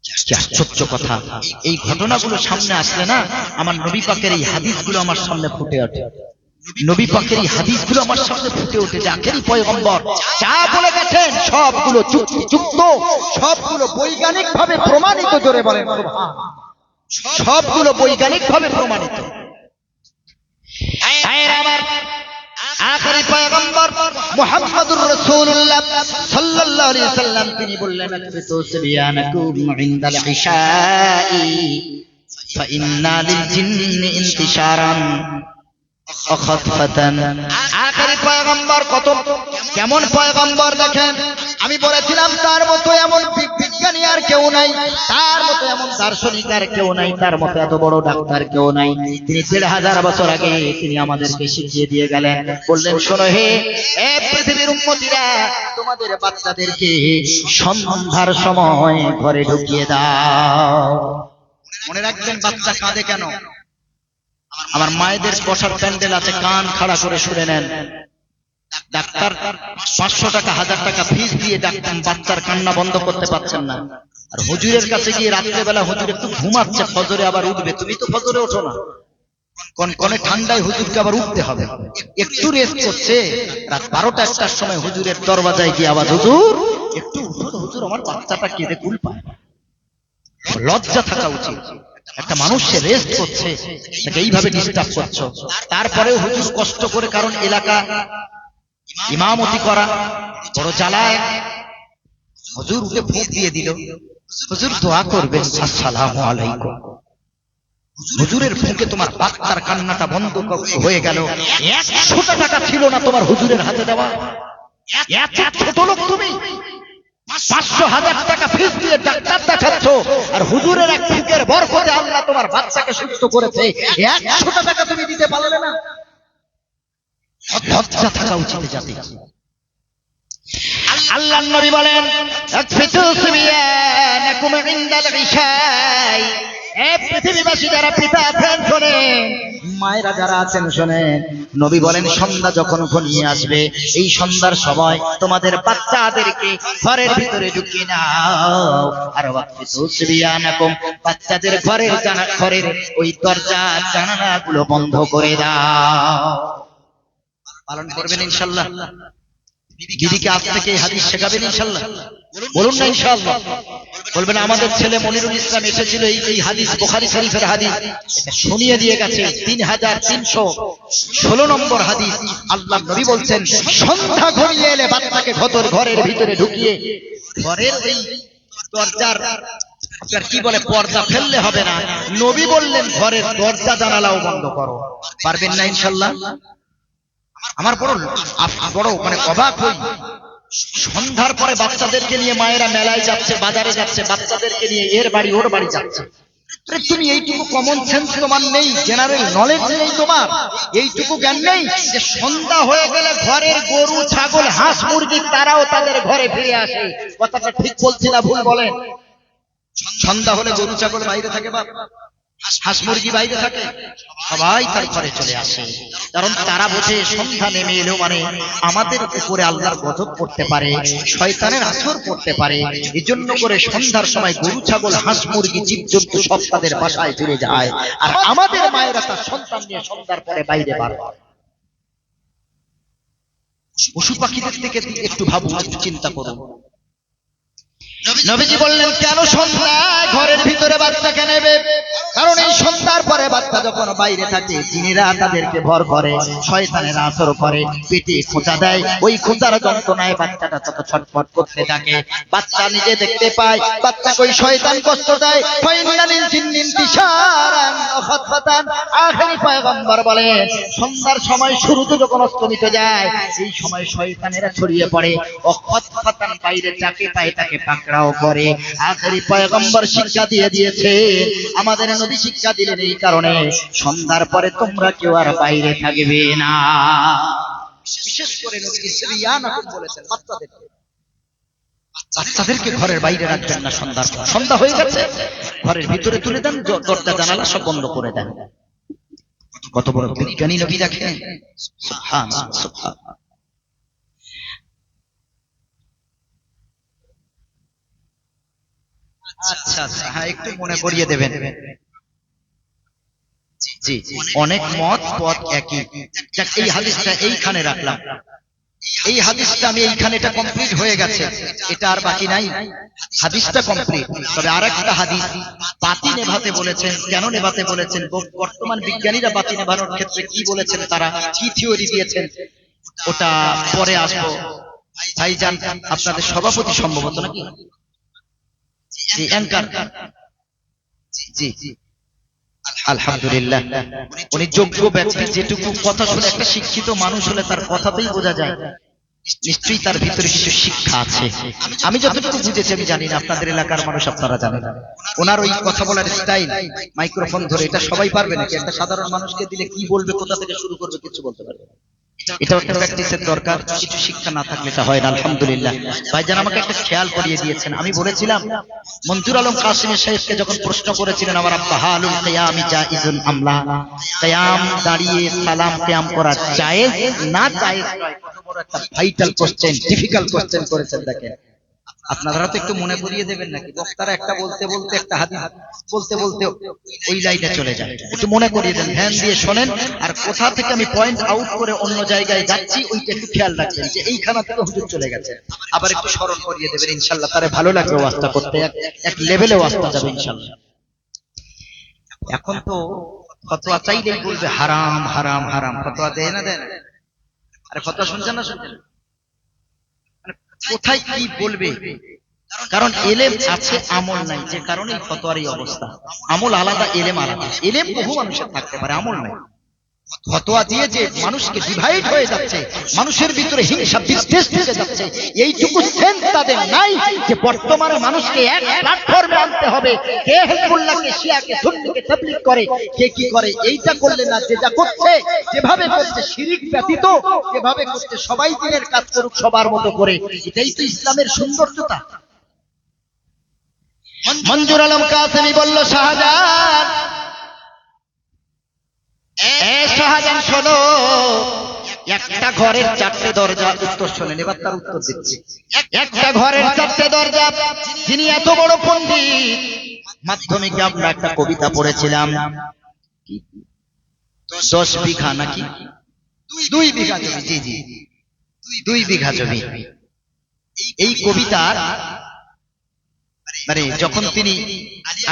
কি আশ্চর্য কথা! এই ঘটনাগুলো সামনে আসলে না, আমার নবী পাকের এই হাদিসগুলো আমার সামনে ফুটে ওঠে। নবী পাকের এই হাদিসগুলো আমার সামনে ফুটে ওঠে যে আখেরি পয়গম্বর যা বলে গেছেন সবগুলো যুক্তিযুক্ত, সবগুলো বৈজ্ঞানিক ভাবে প্রমাণিত। জোরে বলেন সুবহান। সবগুলো বৈজ্ঞানিক ভাবে প্রমাণিত। আমার আখেরি পয়গম্বর মুহাম্মদুর রাসূলুল্লাহ সাল্লাল্লাহু আলাইহি সাল্লাম তিনি বললেন, আকফিতু সিবিয়ানাকুম ইনদাল ইশাই ফাইন্না লিল জিন্নি ইনতিশারান অখতফাতান। আখেরি পয়গম্বর কত কেমন পয়গম্বর দেখেন। আমি বলেছিলাম তার মতো এমন বিজ্ঞানী আর কেউ নাই, তার মতো এমন দার্শনিক আর কেউ নাই, তার মতো এত বড় ডাক্তার কেউ নাই। তিনি 1500 বছর আগে তিনি আমাদেরকে শিখিয়ে দিয়ে গেলেন। বললেন, শোনো হে পৃথিবীর উম্মতিরা, তোমাদের বাচ্চাদেরকে সন্ধ্যার সময় ঘরে ঢুকিয়ে দাও। মনে রাখবেন, বাচ্চা কাঁদে কেন? আমার মায়েদের বসার প্যান্ডেল আছে, কান খাড়া করে শুনে নেন। ডাক্তার 500 টাকা 1000 টাকা ফিস দিয়ে ডাক্তার বাচ্চার কান্না বন্ধ করতে পারছেন না। আর হুজুরের কাছে গিয়ে রাত্রেবেলা হুজুর একটু ঘুমাচ্ছে, ফজরে আবার উঠবে, তুমি তো ফজরে ওঠো না, কনকনে ঠান্ডায় হুজুরকে আবার উঠতে হবে। একটু রেস্ট করছে, রাত 12টা 1টার সময় হুজুরের দরওয়াজায় গিয়ে আওয়াজ, হুজুর একটু উঠুন, হুজুর আমার বাচ্চাটা কেঁদে কুল পায়। লজ্জা থাকা উচিত। একটা মানুষ সে রেস্ট করছে, তাকে এইভাবে ডিস্টার্ব করছো। তারপরেও হুজুর কষ্ট করে, কারণ এলাকা ইমামতি করা বড় জ্বালায়। হুজুর উঠে ফুঁক দিয়ে দিল, হুজুর দোয়া করবেন, আসসালামু আলাইকুম। হুজুরের ফুঁকে তোমার বাচ্চার কান্নাটা বন্ধ হয়ে গেল। 100 টাকা ছিল না তোমার হুজুরের হাতে দেওয়া। এত ছোট লোক তুমি, 500-1000 টাকা ফিস দিয়ে ডাক্তার দেখাচ্ছ, আর হুজুরের এক ফুঁকের বরকতে আল্লাহ তোমার বাচ্চাকে সুস্থ করেছে। 100 টাকা তুমি দিতে পারলে না? লজ্জা থাকা উচিত জাতি। আল্লাহর নবী বলেন, আকফিতু সিবিয়ানাকুম ইনদাল ইশাই, পৃথিবীবাসী যারা পিতা আছেন শোনেন, মায়েরা যারা আছেন শোনেন, নবী বলেন সন্ধ্যা যখন ঘনিয়ে আসবে, এই সন্ধ্যার সময় তোমাদের বাচ্চাদেরকে ঘরের ভিতরে ঢুকিয়ে নাও, আর বাচ্চাদের ঘরের ওই দরজা জানালাগুলো বন্ধ করে দাও। পালন করবেন ইনশাআল্লাহ? দিদিকে আজ থেকে হাদিস শেখাবেন ইনশাআল্লাহ? বলুন না ইনশাআল্লাহ। বলবেন আমাদের ছেলে মনিরুল ইসলাম এসেছিল, এই হাদিস বুখারী শরীফের হাদিস, এটা শুনিয়ে দিয়ে গেছে। 3316 নম্বর হাদিস। আল্লাহর নবী বলছেন সন্ধ্যা ঘনিয়ে এলে বাচ্চাকে ঘরের ভিতরে ঢুকিয়ে ঘরের ওই দরজার আপনার কি বলে পর্দা ফেললে হবে না, নবী বললেন ঘরের দরজা জানালাও বন্ধ করো। পারবেন না ইনশাআল্লাহ? আমার বড় মানে অবাক হই, সন্ধ্যার পরে বাচ্চাদেরকে নিয়ে মায়েরা মেলায় যাচ্ছে, বাজারে যাচ্ছে, বাচ্চাদেরকে নিয়ে এর বাড়ি ওর বাড়ি যাচ্ছে। তুমি এইটুকু কমন সেন্স তোমার নেই, জেনারেল নলেজ নেই তোমার, এইটুকু জ্ঞান নেই যে সন্ধ্যা হয়ে গেলে ঘরের গরু ছাগল হাঁস মুরগি তারাও তাদের ঘরে ফিরে আসে। কথাটা ঠিক বলছি না ভুল বলেন? সন্ধ্যা হলে গরু ছাগল বাইরে থাকে, বা হাঁস মুরগি বাইরে থাকে, সবাই তার ঘরে চলে আসে। কারণ তারা বোঝে সন্ধ্যা নেমে এলেও মানে আমাদের উপরে আল্লাহর গজব পড়তে পারে, শয়তানের আসর পড়তে পারে। এজন্য করে সন্ধ্যার সময় গরু ছাগল হাঁস মুরগি জীবজন্তু সব তাদের বাসায় ফিরে যায়, আর আমাদের মায়েরা তার সন্তান নিয়ে সন্ধ্যার পরে বাইরে বার হয়। পশু পাখিদের থেকে একটু ভাবুন, একটু চিন্তা করুন। নবীজি বললেন কেন সন্ধ্যায় ঘরের ভিতরে বাচ্চাকে নেবে? কারণ এই সন্ধ্যার পরে বাচ্চা যখন বাইরে থাকে, জিনেরা তাদেরকে ভর করে, শয়তানেরা আসর করে, পেটে খোঁচা দেয়, ওই খোঁচার যন্ত্রণায় বাচ্চাটা তত ছটফট করতে থাকে। বাচ্চা নিজে দেখতে পায় বাচ্চাকে ওই শয়তান কষ্ট দেয়। আখেরি পয়গম্বর বলেন সন্ধ্যার সময় শুরুতে যখন অস্তমিত যায়, এই সময় শয়তানেরা ছড়িয়ে পড়ে, অখতফাতান বাইরে যাকে পায় তাকে পাকড়াও করে। আখেরি পয়গম্বর শিক্ষা দিয়ে দিয়েছে, আমাদের নবী শিক্ষা দিলেন এই কারণে সন্ধ্যার পরে তোমরা কেউ আর বাইরে থাকবে না। বিশেষ করে নবী সিরিয়ানাকুম বলেছেন বাচ্চাদেরকে ঘরের বাইরে রাখবেন না। সন্ধ্যা হয়ে গেছে ঘরের ভিতরে তুলে দেন, দরজা জানালা সব বন্ধ করে দেন। কত বড় বিজ্ঞানী নবী দেখেন, সুবহানাল্লাহ সুবহানাল্লাহ। আচ্ছা আচ্ছা, হ্যাঁ একটু মনে করিয়ে দেবেন। জি, অনেক মত পথ একই। এই হাদিসটা এইখানে রাখলাম, এই হাদিসটা আমি এইখানে, এটা কমপ্লিট হয়ে গেছে, এটা আর বাকি নাই, হাদিসটা কমপ্লিট। তবে আরেকটা হাদিস বাতি নেভাতে বলেছেন। কেন নেভাতে বলেছেন? বর্তমান বিজ্ঞানীরা বাতি নেভানোর ক্ষেত্রে কি বলেছেন, তারা কি থিওরি দিয়েছেন, ওটা পরে আসবো। ভাইজান আপনাদের সভাপতি সম্ভবত নাকি? জি, অ্যাঙ্কার। জি, আলহামদুলিল্লাহ, উনি যোগ্য ব্যক্তি। যেটুকু কথা শুনে একটা শিক্ষিত মানুষ হলে তার কথাতেই বোঝা যায় নিশ্চয়ই তার ভিতরে কিছু শিক্ষা আছে। আমি যতটুকু বুঝেছি, আমি জানি না আপনাদের এলাকার মানুষ আপনারা জানেন, ওনার ওই কথা বলার স্টাইল, মাইক্রোফোন ধরে, এটা সবাই পারবে নাকি? একটা সাধারণ মানুষকে দিলে কি বলবে, কোথা থেকে শুরু করবে, কিছু বলতে পারবে না। এটাও একটা প্র্যাকটিসের দরকার, কিছু শিক্ষা না থাকলে এটা হয় না। আলহামদুলিল্লাহ, ভাইজান আমাকে একটা খেয়াল করিয়ে দিয়েছেন। আমি বলেছিলাম মনজুর আলম কাসিমি সাহেবকে যখন প্রশ্ন করেছিলেন আমার আব্বা, হালুল কিয়ামি জাইজুন আমলা, কিয়াম দাঁড়িয়ে সালাম কিয়াম করা জায়েজ না জায়েজ নয়, কত বড় একটা ভাইটাল কোশ্চেন, ডিফিকাল্ট কোশ্চেন করেছেন। দেখেন আপনারা তো একটু মনে করিয়ে দেবেন নাকি? বক্তারা একটা বলতে বলতে, একটা হাদিস বলতে বলতে ওই লাইনে চলে যায়, একটু মনে করিয়ে দেন, ধ্যান দিয়ে শোনেন, আর কোথা থেকে আমি পয়েন্ট আউট করে অন্য জায়গায় যাচ্ছি ওইটা একটু খেয়াল রাখবেন, যে এইখানা থেকে হুজুর চলে গেছে, আবার একটু স্মরণ করিয়ে দেবেন। ইনশাআল্লাহ তারে ভালো লাগবে ওয়াজটা করতে, এক লেভেলে ওয়াজটা যাবে ইনশাআল্লাহ। এখন তো ফতোয়া চাইলেই বলবে হারাম হারাম হারাম, ফতোয়া দেয় না দেয় না? আরে ফতোয়া শুনছেন না শুনছেন? কোথায় কি বলবে? কারণ এলেম আছে, আমল নাই, যে কারণে ফতোয়ার এই অবস্থা। আমল আলাদা, এলেম আলাদা। এলেম বহু মানুষের থাকতে পারে, আমল নাই। ফতোয়া দিয়ে যে মানুষকে ডিভাইড হয়ে যাচ্ছে, মানুষের ভিতরে হিংসা বিদ্বেষ ঢুকে যাচ্ছে, এইটুকু সেন্স তাদের নাই যে বর্তমানে মানুষকে এক প্ল্যাটফর্মে আনতে হবে। কে হিজবুল্লাহকে, শিয়াকে, সুন্নিকে তাবলীগ করে, কে কি করে, এইটা করলে না, যে যা করছে, যেভাবে করছে শিরিক ব্যতীত, যেভাবে করছে সবাই দিনের কাজ করুক সবার মতো করে, এটাই তো ইসলামের সৌন্দর্যতা। মঞ্জুর আলম কাসেমি বলল, শাহজাহান, শাহজাহান শোনো, একটা ঘরের 4টে দরজা। উত্তর শোনেন, এবার তার উত্তর দিচ্ছি। একটা ঘরের 4টে দরজা। তিনি এত বড় পণ্ডিত, মাধ্যমিকে আমরা একটা কবিতা পড়েছিলাম, 10 বিঘা নাকি 2 বিঘা জমি, জি জি 2 বিঘা জমি। এই কবিতার মানে যখন তিনি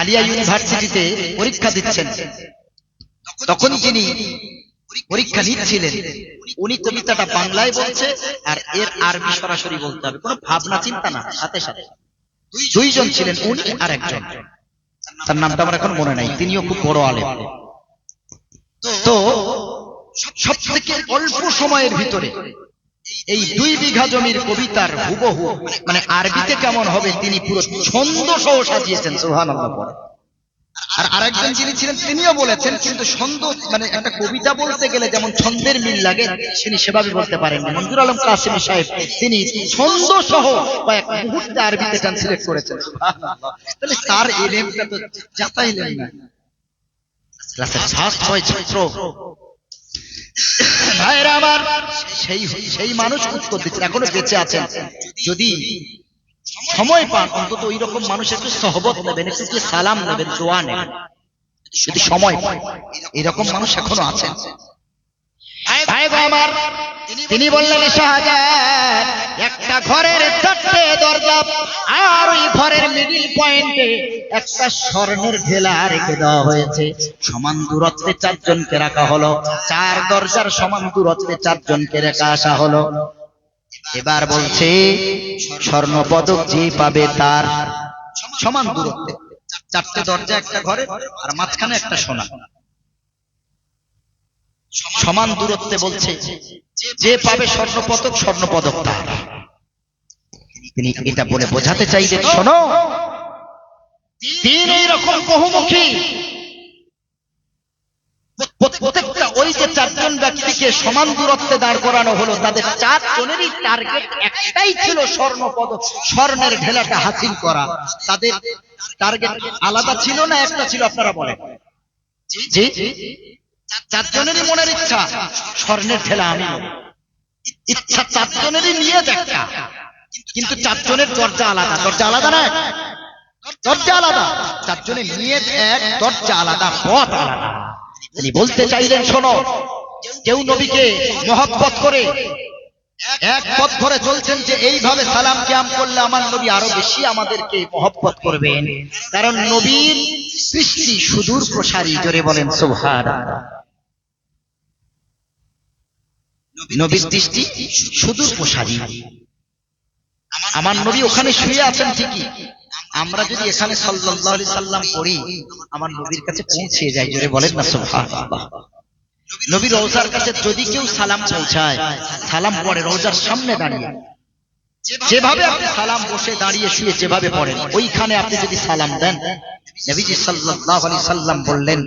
আলিয়া ইউনিভার্সিটিতে পরীক্ষা দিচ্ছেন, তখন যিনি পরীক্ষা নিচ্ছিলেন, উনি কবিতাটা বাংলায় বলছে আর এর আরবি সরাসরি বলতে হবে, কোনো ভাবনা চিন্তা না। সাথে সাথে 2 জন ছিলেন, উনি আর একজন, তার নামটা আমার এখন মনে নাই, তিনিও খুব বড় আলেম। তো সব থেকে অল্প সময়ের ভিতরে এই 2 বিঘা জমির কবিতার হুবহু মানে আরবিতে কেমন হবে তিনি পুরো ছন্দ সহ সাজিয়েছেন। সুবহানাল্লাহ পড়ে। আর আরেকজন যিনি ছিলেন তিনিও বলেছেন, কিন্তু ছন্দ মানে একটা কবিতা বলতে গেলে যেমন ছন্দের মিল লাগে তিনি সেভাবে বলতে পারেন। মঞ্জুর আলম কাসেমি সাহেব তিনি ছন্দ সহ কয়েক মুহূর্তে আরবিতে ট্রান্সলেট করেছেন। সুবহানাল্লাহ। তাহলে তার ইলমটা তো যাতাই ইলম না। ক্লাসের ফার্স্ট হয় ছাত্র ভাইরা আমার, সেই মানুষ উত্তর দিচ্ছেন, এখনো বেঁচে আছেন। যদি সময় পান অন্তত ওই রকম মানুষ একটু সহবত নেবেন, একটু সালাম নেবেন, দোয়া নেবেন, যদি সময় পান। এরকম মানুষ এখনো আছেন। আমার তিনি বললেন, শাহজাহান, একটা ঘরের 4টে দরজা, আর ওই ঘরের মিডিল পয়েন্টে একটা স্বর্ণের ঢেলা রেখে দেওয়া হয়েছে। সমান দূরত্বে 4 জনকে রাখা হলো। 4 দরজার সমান দূরত্বে 4 জনকে রেখে আসা হলো। এবার বলছে, স্বর্ণ পদক যে পাবে তার সমান দূরত্বে 4টে দরজা একটা ঘরে, আর মাঝখানে একটা সোনা, সমান দূরত্বে বলছে যে পাবে স্বর্ণ পদক তার। তিনি এটা বলে বোঝাতে চাইলেন, শোনো, দিন এইরকম বহুমুখী। প্রত্যেকটা ওই যে 4 জন ব্যক্তিকে সমান দূরত্বে দাঁড় করানো হলো, তাদের 4 জনেরই টার্গেট একটাই ছিল স্বর্ণ পদক, স্বর্ণের ঢেলাটা হাসিল করা। তাদের টার্গেট আলাদা ছিল না একটা ছিল? আপনারা বলেন। জি, 4 জনেরই মনের ইচ্ছা স্বর্ণের ঢেলা আমি নেব। ইচ্ছা 4 জনেরই নিয়ত একটা, কিন্তু 4 জনের দরজা আলাদা। দরজা আলাদা না? দরজা আলাদা। 4 জনের নিয়ত এক, দরজা আলাদা, পথ আলাদা। তিনি বলতে চাইলেন, শোনো, কেউ নবীকে মহব্বত করে এক পথ ধরে চলছেন যে এইভাবে সালাম কিয়াম করলে আমার নবী আরো বেশি আমাদেরকে মহব্বত করবেন, কারণ নবীর দৃষ্টি সুদূর প্রসারী। জোরে বলেন সুবহানাল্লাহ। নবীর দৃষ্টি সুদূর প্রসারী। আমার নবী ওখানে শুয়ে আছেন ঠিকই, আমরা যদি এখানে সাল্লাল্লাহু আলাইহি সাল্লাম পড়ি, আমার নবীর কাছে পৌঁছে যায়। জোরে বলেন না সুবহানাল্লাহ। নবী রওজার কাছে যদি কেউ সালাম পৌঁছায়, সালাম পড়ে রওজার সামনে দাঁড়িয়ে, যেভাবে আপনি সালাম বসে দাঁড়িয়ে শুয়ে যেভাবে পড়েন, ওইখানে আপনি যদি সালাম দেন, নবীজি সাল্লাল্লাহু আলাইহি সাল্লাম বললেন,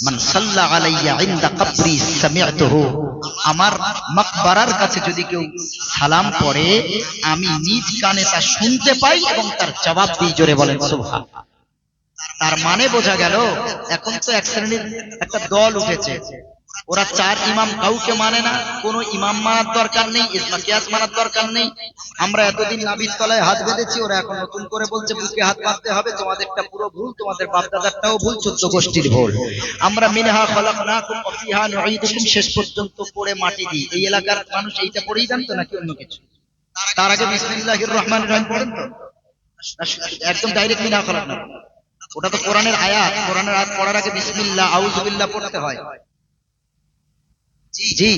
মান সাল্লা আলাইয়া ইনদা কবরি সামি'তুহু, আমার মাকবারার কাছে যদি কেউ সালাম পড়ে, আমি নিজ কানে তা শুনতে পাই এবং তার জবাব দিই। জোরে বলেন সুবহানাল্লাহ। তার মানে বোঝা গেল, এখন তো এক শ্রেণীর একটা দল উঠেছে, ওরা 4 ইমাম কাউকে মানে না, কোন ইমাম মানার দরকার নেই, ইজমা কিয়াস মানার দরকার নেই। আমরা এতদিন নাভির তলায় হাত বেঁধেছি, ওরা এখন নতুন করে বলছে বুকে হাত বাঁধতে হবে। তোমাদেরটা পুরো ভুল, তোমাদের বাপদাদারটাও ভুল, 14 গোষ্ঠীর ভুল। আমরা মিনহা খলাকনাকুম ওয়া ফিহা নুঈদুকুম শেষ পর্যন্ত পড়ে মাটি দিই। এই এলাকার মানুষ এইটা পড়েই জানতো নাকি অন্য কিছু? তার আগে বিসমিল্লাহির রহমানির রহিম পড়েন তো, একদম ডাইরেক্ট মিনহা খলাকনাকুম। ওটা তো কোরআনের আয়াত, কোরআনের আয়াত পড়ার আগে বিসমিল্লাহ আউযু বিল্লাহ পড়তে হয়। জি,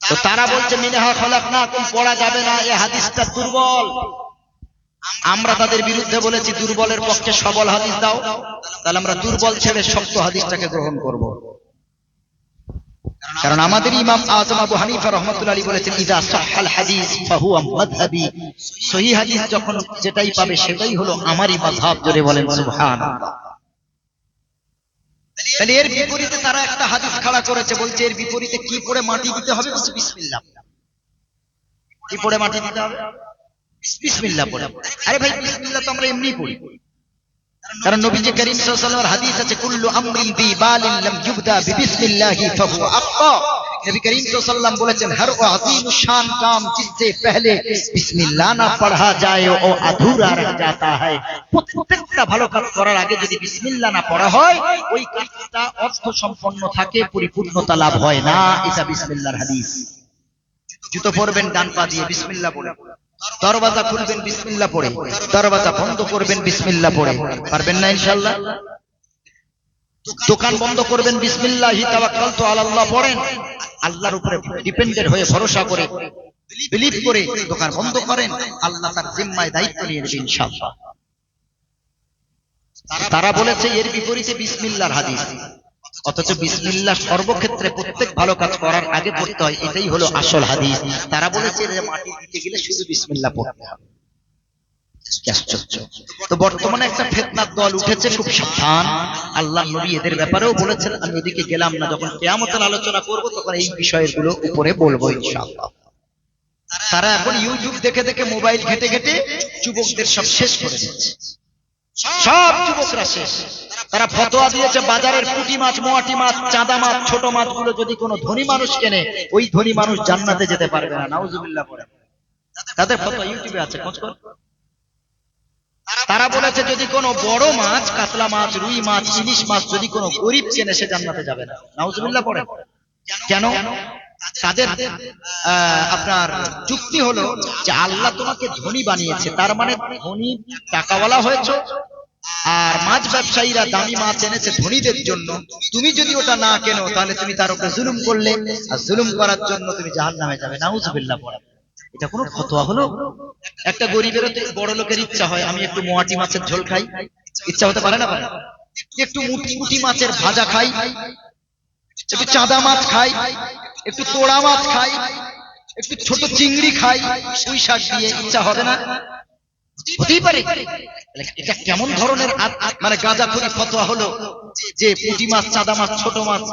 তো তারা বলছে মিনহা খলাকনাকুম পড়া যাবে না, এই হাদিসটা দুর্বল। আমরা তাদের বিরুদ্ধে বলেছি, দুর্বলের পক্ষে সবল হাদিস দাও। তাহলে আমরা দুর্বল ছেড়ে শক্ত হাদিসটাকে গ্রহণ করব। কারণ আমাদের ইমাম আযম আবু হানিফা রাহমাতুল্লাহি আলাইহি বলেছেন, ইযা সাহহাল হাদিস ফাহুয়া মাযহাবি, সহিহ হাদিস যখন যেটাই পাবে সেটাই হলো আমারই মাযহাব। জোরে বলেন সুবহানাল্লাহ। তাহলে এর বিপরীতে তারা একটা হাদিস খাড়া করেছে, বলছে এর বিপরীতে কি পড়ে মাটি দিতে হবে? বলছে বিসমিল্লাহ। কি পড়ে মাটি দিতে হবে? বিসমিল্লাহ পড়ে। আরে ভাই বিসমিল্লাহ তো আমরা এমনি পড়ি, কারণ নবীজি করিম সাল্লাল্লাহু আলাইহি ওয়াসাল্লামের হাদিস আছে কুল্লু আমরিন বি বালিন লাম ইউবদা বিবিসমিল্লাহি ফাহুয়া আখতা। নবী করিম সাল্লাল্লাহু আলাইহি ওয়াসাল্লাম বলেছেন হর আযীম শান কাম জিসসে পহলে বিসমিল্লাহ না পড়া যায় ও আধুরা রহ জাতা হ্যায়। প্রত্যেকটা ভালো কাজ করার আগে যদি বিসমিল্লাহ না পড়া হয় ওই কাজটা অর্থ সম্পন্ন থাকে, পরিপূর্ণতা লাভ হয় না। এটা বিসমিল্লাহর হাদিস। জুতো পরবেন ডান পা দিয়ে বিসমিল্লাহ বলে, দরওয়াজা খুলবেন বিসমিল্লাহ পড়ে, দরওয়াজা বন্ধ করবেন বিসমিল্লাহ পড়ে। পারবেন না ইনশাআল্লাহ? দোকান বন্ধ করবেন বিসমিল্লাহি তাওয়াক্কালতু আলাল্লাহ পড়েন, আল্লাহর উপরে ডিপেন্ডেন্ট হয়ে ভরসা করে বিলিভ করে দোকান বন্ধ করেন, আল্লাহ তার জিম্মায় দায়িত্ব নিয়ে নেবেন ইনশাআল্লাহ। তারা বলেছে এর বিপরীতে বিসমিল্লাহর হাদিস, অথচ বিসমিল্লাহ সর্বক্ষেত্রে প্রত্যেক ভালো কাজ করার আগে পড়তে হয়, এটাই হলো আসল হাদিস। তারা বলেছে যে মাটি দিতে গেলে শুধু বিসমিল্লাহ পড়তে হবে। তো বর্তমানে একটা ফিতনার দল উঠেছে, খুব সাবধান। আল্লাহর নবী এদের ব্যাপারেও বলেছেন, আমি ওদিকে গেলাম না, যখন কিয়ামতের আলোচনা করব তখন এই বিষয়গুলো উপরে বলবো ইনশাআল্লাহ। তারা এখন ইউটিউব দেখে দেখে মোবাইল ঘেটে ঘেটে যুবকদের সব শেষ করে দিচ্ছে, সব যুবকরা শেষ। তারা ফতোয়া দিয়েছে বাজারের পুঁটি মাছ, মোয়াটি মাছ, চাঁদা মাছ, ছোট মাছগুলো যদি কোনো ধনী মানুষ কেনে ওই ধনী মানুষ জান্নাতে যেতে পারবে না। নাউজুবিল্লাহ পড়ে। তাদের ফতোয়া ইউটিউবে আছে, খোঁজ কর। তারা বলেছে যদি কোনো বড় মাছ, কাতলা মাছ, রুই মাছ, ইলিশ মাছ যদি কোনো গরিব কেনে সে জান্নাতে যাবে না। নাউজুবিল্লাহ পড়ে। কেন? তাদের আপনার যুক্তি হলো যে আল্লাহ তোমাকে ধনী বানিয়েছে, তার মানে ধনী টাকাওয়ালা হয়েছে, আর মাছ ব্যবসায়ীরা দামি মাছ এনেছে ধনীদের জন্য। তুমি যদি ওটা না কেনো তাহলে তুমি তার উপরে জুলুম করলে, আর জুলুম করার জন্য তুমি জাহান্নামে যাবে। নাউজুবিল্লাহ পড়ে। এটা কোনো ফতোয়া হলো? একটা গরিবেরও তো বড় লোকের ইচ্ছা হয় আমি একটু মোয়াটি মাছের ঝোল খাই, ইচ্ছা হতে পারে না? পারে। একটু মুটি মাছের ভাজা খাই, একটু চাঁদা মাছ খাই, একটু তোড়া মাছ খাই, একটু ছোট চিংড়ি খাই পুঁই শাক দিয়ে, ইচ্ছা হবে না? হতেই পারে। এটা কেমন ধরনের মানে গাঁজাখুরি ফতোয়া হলো যে পুঁটি মাছ, চাঁদা মাছ, ছোট মাছ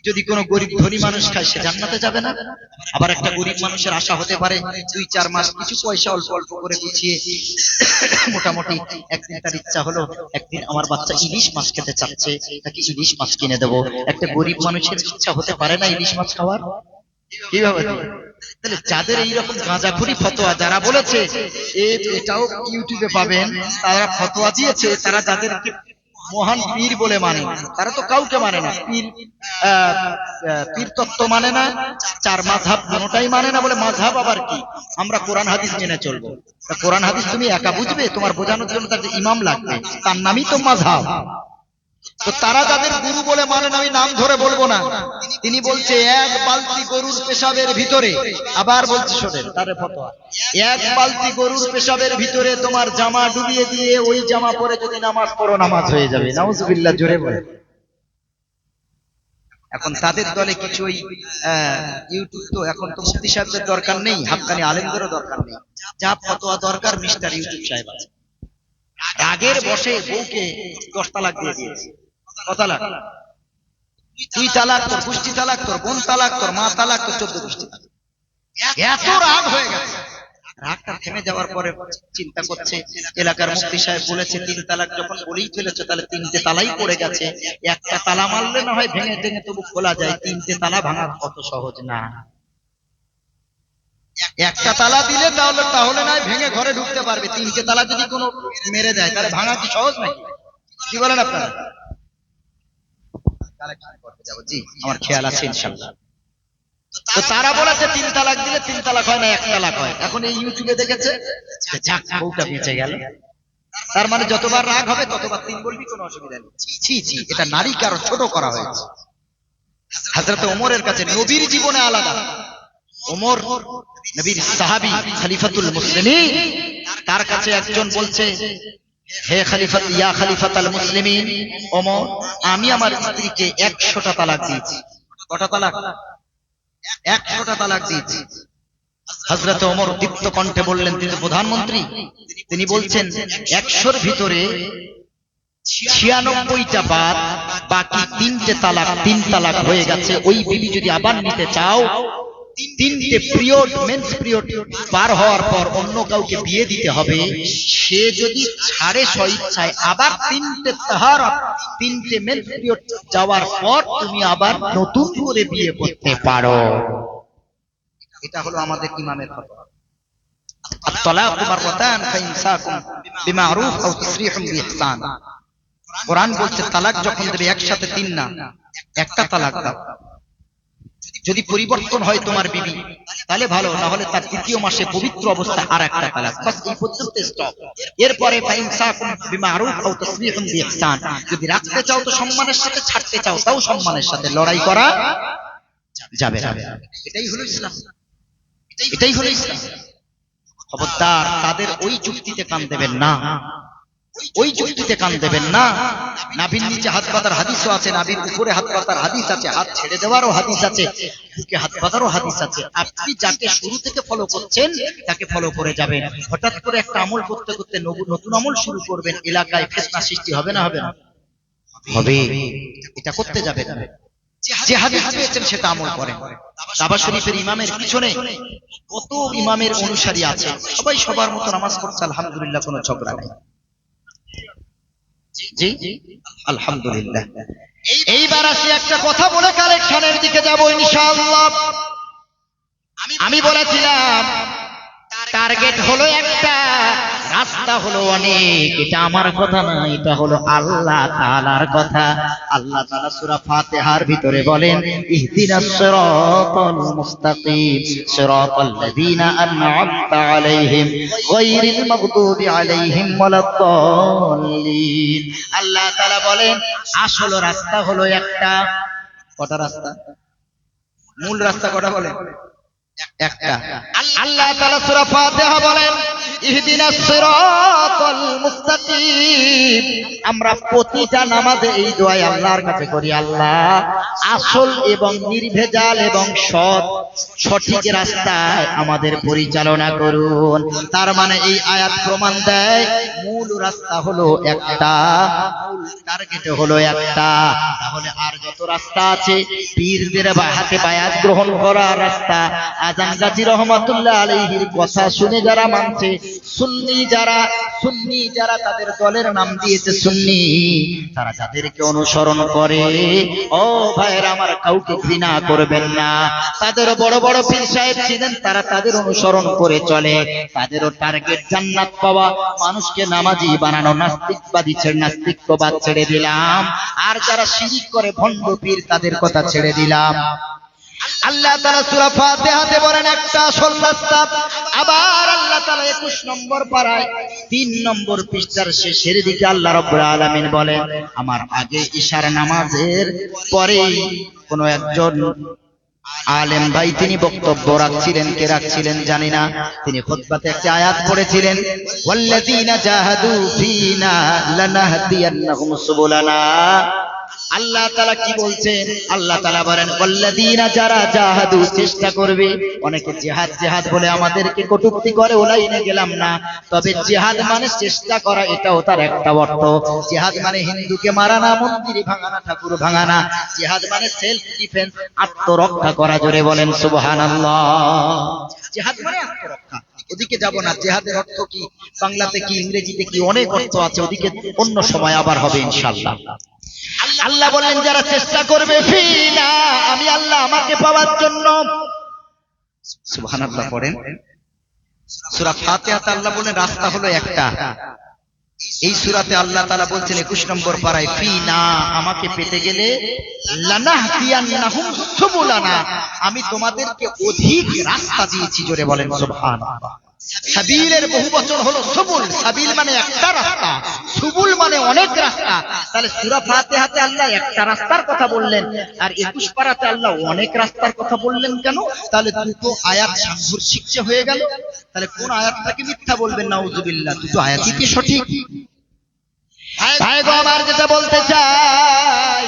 যদি কোনো গরিব ধনী মানুষ খায় সে জান্নাতে যাবে না? আবার একটা গরিব মানুষের আশা হতে পারে 2-4 মাস কিছু পয়সা অল্প অল্প করে গুছিয়ে মোটামুটি একদিন তার ইচ্ছা হলো একদিন আমার বাচ্চা ইলিশ মাছ খেতে চাচ্ছে, তাকে ইলিশ মাছ কিনে দেবো। একটা গরিব মানুষের ইচ্ছা হতে পারে না ইলিশ মাছ খাওয়ার? কিভাবে? তাহলে যাদের এইরকম গাঁজাখুরি ফতোয়া যারা বলেছে, এটাও ইউটিউবে পাবেন, তারা ফতোয়া দিয়েছে, তারা যাদেরকে মহান পীর বলে মানে, তারা তো কাউকে মানে না। পীর তত্ত্ব মানে না, চার মাযহাব কোনোটাই মানে না। বলে মাযহাব আবার কি? আমরা কোরআন হাদিস মেনে চলবো। কোরআন হাদিস তুমি একা বুঝবে? তোমার বোঝানোর জন্য তার ইমাম লাগবে, তার নামই তো মাযহাব। তো তারা যাদের গুরু বলে মানেন, আমি নাম ধরে বলবো না, তিনি বলছে এক বালতি গরুর পেশাবের ভিতরে, আবার বলছে শোনেন তার ফতোয়া, এক বালতি গরুর পেশাবের ভিতরে তোমার জামা ডুবিয়ে দিয়ে ওই জামা পরে যদি নামাজ পড়ো নামাজ হয়ে যাবে। নাউজুবিল্লাহ জোরে বলে। এখন তাদের দলে কিছু ওই ইউটিউব, তো এখন তো মুফতি সাহেবদের দরকার নেই, হাক্কানি আলেমদেরও দরকার নেই, যা ফতোয়া দরকার মিস্টার ইউটিউব সাহেব আছে। রাগের বসে বউকে 10 তালাক দিয়ে দিয়েছে। কত তালাক? 2 তালাক, তোর গোষ্ঠী তালাক, তোর বোন তালাক, তোর মা তালাক, তোর 14 গোষ্ঠী তালাক। এত রাগ হয়ে গেছে। রাগটা থেমে যাওয়ার পরে চিন্তা করছে এলাকার মুফতি সাহেব বলেছে 3 তালাক যখন বলেই ফেলেছে তাহলে 3টে তালাই পড়ে গেছে, একটা তালা মারলে না হয় ভেঙে ভেঙে তবু খোলা যায়, 3টে তালা ভাঙা অত সহজ না। একটা তালা দিলে তাহলে নয় ভেঙে ঘরে ঢুকতে পারবে, 3টে তালা যদি কোনো মেরে দেয় তাহলে ভাঙা কি সহজ নাকি? কি বলেন আপনারা? জি, আমার খেয়াল আছে ইনশাআল্লাহ। তো তারা বলেছে 3 তালাক দিলে 3 তালাক হয় না, 1 তালাক হয়। এখন এই ইউটিউবে দেখেছে যাক বউটা বেঁচে গেল, তার মানে যতবার রাগ হবে ততবার 3 বলবি, কোনো অসুবিধা নেই। ছি ছি, এটা নারীকে আরো ছোট করা হয়েছে। হযরত ওমরের কাছে নবীর জীবনে আলাদা, ওমর নবীর সাহাবী, খলিফাতুল মুসলিমিন, তার কাছে একজন বলছে হে খলিফা, ইয়া খলিফাতুল মুসলিমিন ওমর, আমি আমার স্ত্রীকে 100টা তালাক দিয়েছি। কটা তালাক? 100টা তালাক দিয়েছি। হযরত ওমর দীপ্ত কণ্ঠে বললেন, তিনি তো প্রধানমন্ত্রী, তিনি বলছেন 100র ভিতরে 96টা বাদ, বাকি 3টে তালাক 3 তালাক হয়ে গেছে। ওই বিবি যদি আবার নিতে চাও তিনটে পিরিয়ড মেন্স পিরিয়ড পার হওয়ার পর অন্য কাউকে বিয়ে দিতে হবে, সে যদি ছাড়ে স্বইচ্ছায় আবার তিনটে তাহারাত, তিনটে মেন্স পিরিয়ড যাওয়ার পর তুমি আবার নতুন করে বিয়ে করতে পারো। এটা হলো আমাদের ইমামের ফতোয়া। আত-তালাকু মাররাতান ফাইমসাকুম বিমারুফ আও তাসরিহুম বিইহসান। কোরআন বলছে তালাক যখন দেবে একসাথে তিন না, একটা তালাক দাও। যদি পরিবর্তন হয় তোমার বিবি তাহলে ভালো, না হলে তার দ্বিতীয় মাসে পবিত্র অবস্থায় আর একটা তালাক, বাস এই পর্যন্ত স্টপ। এরপরে ফাইমসাকুম বিমারুফ আও তাসরিহুম বিইহসান। যদি রাখতে চাও তো সম্মানের সাথে, ছাড়তে চাও তাও সম্মানের সাথে, লড়াই করা যাবে না। এটাই হলো ইসলাম, এটাই হলো ইসলাম। খবরদার তাদের ওই যুক্তিতে কান দেবেন না, ওই যুক্তিতে কান দেবেন না। নাভির নিচে হাত পাতার হাদিসও আছে, নাভির উপরে হাত পাতার হাদিস আছে, হাত ছেড়ে দেওয়ারও হাদিস আছে, বুকে হাত পাতারও হাদিস আছে। আপনি যাকে শুরু থেকে ফলো করছেন তাকে ফলো করে যাবেন। হঠাৎ করে একটা আমল করতে করতে নতুন আমল শুরু করবেন, এলাকায় ফিতনা সৃষ্টি হবে না হবে না? হবে। এটা করতে যাবেন। যে হাদিস পেয়েছেন সেটা আমল করেন। কাবা শরীফের ইমামের পিছনে কত ইমামের অনুসারী আছে, সবাই সবার মতো নামাজ পড়ছে, আলহামদুলিল্লাহ, কোনো ঝগড়া নেই। জি আলহামদুলিল্লাহ। এইবার আসি একটা কথা বলে কালেকশনের দিকে যাব ইনশাআল্লাহ। আমি বলেছিলাম টার্গেট হলো একটা, রাস্তা হলো অনেক। এটা আমার কথা না, এটা হলো আল্লাহ তাআলার কথা। আল্লাহ তাআলা সূরা ফাতিহার ভিতরে বলেন, ইহদিনাস সিরাতাল মুস্তাকিম সিরাতাল লাযিনা আন'আমতা আলাইহিম গায়রিল মাগদুবি আলাইহিম ওয়ালাদ-দাল্লিন। আল্লাহ তাআলা বলেন আসল রাস্তা হলো একটা। কটা রাস্তা? মূল রাস্তা কটা বলেন? একটা। আল্লাহ তাআলা সূরা ফাতিহা বলেন ইহদিনাস সিরাতাল মুস্তাকিম। আমরা প্রতিটা নামাজে এই দোয়া আল্লাহর কাছে করি, আল্লাহ আসল এবং নির্ভেজাল এবং সঠিক রাস্তায় আমাদের পরিচালনা করুন। তার মানে এই আয়াত প্রমাণ দেয় মূল রাস্তা হলো একটা, মূল টার্গেট হলো একটা। তাহলে আর যত রাস্তা আছে, পীরদের হাতে বায়াত গ্রহণ করার রাস্তা, আজান গাজী রহমাতুল্লাহ আলাইহির কথা শুনে যারা মানছে, সুন্নি যারা তাদের দলের নাম দিয়েছে সুন্নি, তারা যাদেরকে অনুসরণ করে, ও ভাইরা আমার, কাউকে ঘৃণা করবেন না। তাদের বড় বড় পীর সাহেব ছিলেন, তারা তাদের অনুসরণ করে চলে। তাদেরও টার্গেট জান্নাত পাওয়া, মানুষকে নামাজি বানানো। নাস্তিকবাদ ছেড়ে দিলাম, আর যারা শিরিক করে ভণ্ড পীর, তাদের কথা ছেড়ে দিলাম। আল্লাহ তাআলা সূরা ফাতিহাতে বলেন একটা আসল রাস্তা। আবার আল্লাহ তাআলা 21 নম্বর পারায় 3 নম্বর পৃষ্ঠার শেষের দিকে আল্লাহ রাব্বুল আলামিন বলেন, আমার আগে ইশার নামাজের পরে কোন একজন আলেম ভাই তিনি বক্তব্য রাখছিলেন, কে রাখছিলেন জানি না, তিনি খুতবাতে একটা আয়াত পড়েছিলেন, ওয়াল্লাযীনা জাহাদু ফীনা লানাহদিয়ান্নাহুম সুবুলানা। আল্লাহ তাআলা কি বলছেন? আল্লাহ তাআলা বলেন ওয়াল্লাযীনা, যারা জাহাদু চেষ্টা করবে। অনেকে জিহাদ বলে আমাদেরকে কটূক্তি করে, ওলাইনে গেলাম না। তবে জিহাদ মানে চেষ্টা করা, এটাও তার একটা অর্থ। জিহাদ মানে হিন্দুকে মারা না, মন্দির ভাঙা না, ঠাকুর ভাঙা না। জিহাদ মানে সেলফ ডিফেন্স, আত্মরক্ষা করা। জোরে বলেন সুবহানাল্লাহ। জিহাদ মানে আত্মরক্ষা। ওদিকে যাব না। জিহাদের অর্থ কি, বাংলাতে কি, ইংরেজিতে কি, অনেক অর্থ আছে। ওদিকে অন্য সময় আবার হবে ইনশাআল্লাহ। আল্লাহ বললেন যারা চেষ্টা করবে ফিনা, আমি আল্লাহ আমাকে পাওয়ার জন্য। সুবহানাল্লাহ পড়েন। সূরা ফাতিহাতে আল্লাহ বলেন রাস্তা হলো একটা। এই সূরাতে আল্লাহ তাআলা বলছেন 21 নম্বর পারায়, ফিনা, আমাকে পেতে গেলে, লানাহদিয়ান্নাহুম সুবুলানা, আমি তোমাদেরকে অধিক রাস্তা দিয়েছি। জোরে বলেন সুবহানাল্লাহ। সাবিলের বহুবচন হলো সুবুল। সাবিল মানে একটা রাস্তা, সুবুল মানে অনেক রাস্তা। তাহলে সূরা ফাতিহাতে আল্লাহ একটা রাস্তার কথা বললেন, আর 21 পারাতে আল্লাহ অনেক রাস্তার কথা বললেন কেন? তাহলে দুটো আয়াত সাংঘর্ষিক যে হয়ে গেল। তাহলে কোন আয়াতটাকে মিথ্যা বলবেন? নাউযুবিল্লাহ, দুটো আয়াতই কি সঠিক? ভাই গো আমার, যেটা বলতে চাই,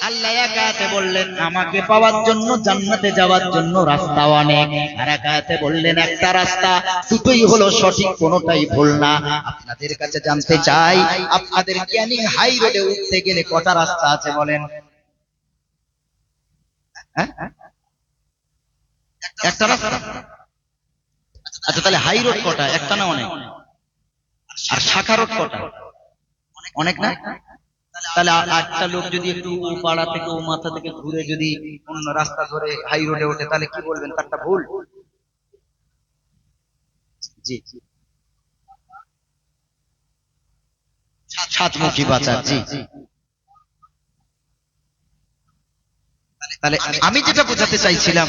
আল্লাহ এক আয়াতে বললেন আমাকে পাওয়ার জন্য, জান্নাতে যাওয়ার জন্য রাস্তা অনেক, আর এক আয়াতে বললেন একটা রাস্তা। দুটোই হলো সঠিক, কোনোটাই ভুল না। আপনাদের কাছে জানতে চাই, আপনাদের ক্যানিং হাই রোডে উঠতে গেলে কটা রাস্তা আছে বলেন? একটা রাস্তা। আচ্ছা তাহলে হাই রোড কটা? একটা না অনেক? আর শাখা রোড কটা? অনেক না? তাহলে একটা লোক যদি একটু ও পাড়া থেকে ও মাথা থেকে ঘুরে যদি অন্য রাস্তা ধরে হাই রোডে ওঠে তাহলে কি বলবেন তারটা ভুল? জি, সাতমুখী বাজার। জি, তাহলে আমি যেটা বোঝাতে চাইছিলাম,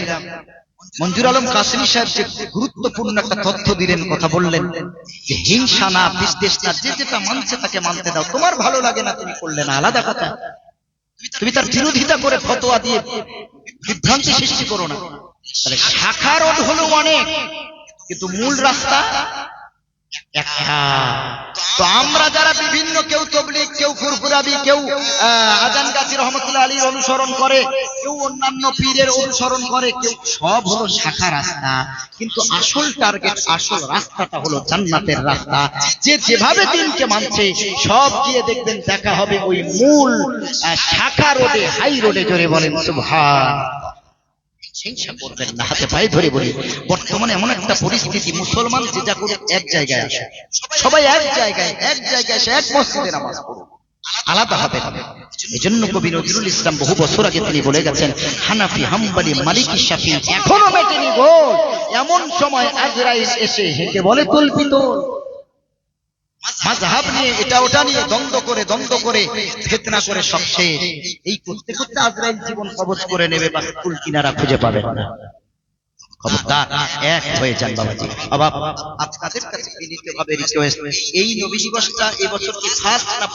মঞ্জুর আলম কাসেমি সাহেব যে গুরুত্বপূর্ণ একটা তথ্য দিলেন, কথা বললেন যে হিংসা না, বিদ্বেষ না, যে যেটা মানছে তাকে মানতে দাও, তোমার ভালো লাগে না তুমি করলে না, আলাদা কথা। তুমি তার বিরোধিতা করে ফতোয়া দিয়ে বিভ্রান্তি সৃষ্টি করো না। তাহলে শাখা রোড হলো অনেক, কিন্তু মূল রাস্তা একটা। তো আমরা যারা বিভিন্ন, কেউ তবলিগ, কেউ ফুরফুরাবি, কেউ আজান গাজী রহমতুল্লাহ আলীর অনুসরণ করে, কেউ অন্যান্য পীরের অনুসরণ করে, কেউ, সব হলো শাখা রাস্তা, কিন্তু আসল টার্গেট, আসল রাস্তাটা হলো জান্নাতের রাস্তা। যে যেভাবে দিনকে মানছে সব গিয়ে দেখবেন দেখা হবে ওই মূল শাখা রোডে, হাই রোডে। জোরে বলেন সুবহানাল্লাহ। হিংসা করবেন না, হাতে পায়ে ধরে বলি। বর্তমানে এমন একটা পরিস্থিতি, মুসলমান যে যা করে এক জায়গায় আসে, সবাই এক জায়গায় এসে এক মসজিদে নামাজ পড়ে, আলাদা হবে না। এই জন্য কবি নজরুল ইসলাম বহু বছর আগে তিনি বলে গেছেন, হানাফি, হাম্বলি, মালিকি, শাফি এখনো মেটেনি গোল, এমন সময় আজরাইল এসে হেঁটে বলে কল্পিত। মাযহাব নিয়ে, এটা ওটা নিয়ে দ্বন্দ্ব করে ফিতনা করে সব শেষ। এই করতে করতে আজরাইল জীবন কবজ করে নেবে, বা কুল কিনারা খুঁজে পাবেন না। খবরদার এক হয়ে যান বাবাজি। আপনাদের কাছে বিনীতভাবে রিকোয়েস্ট, এই নবী দিবসটা এবছর কি ফার্স্ট না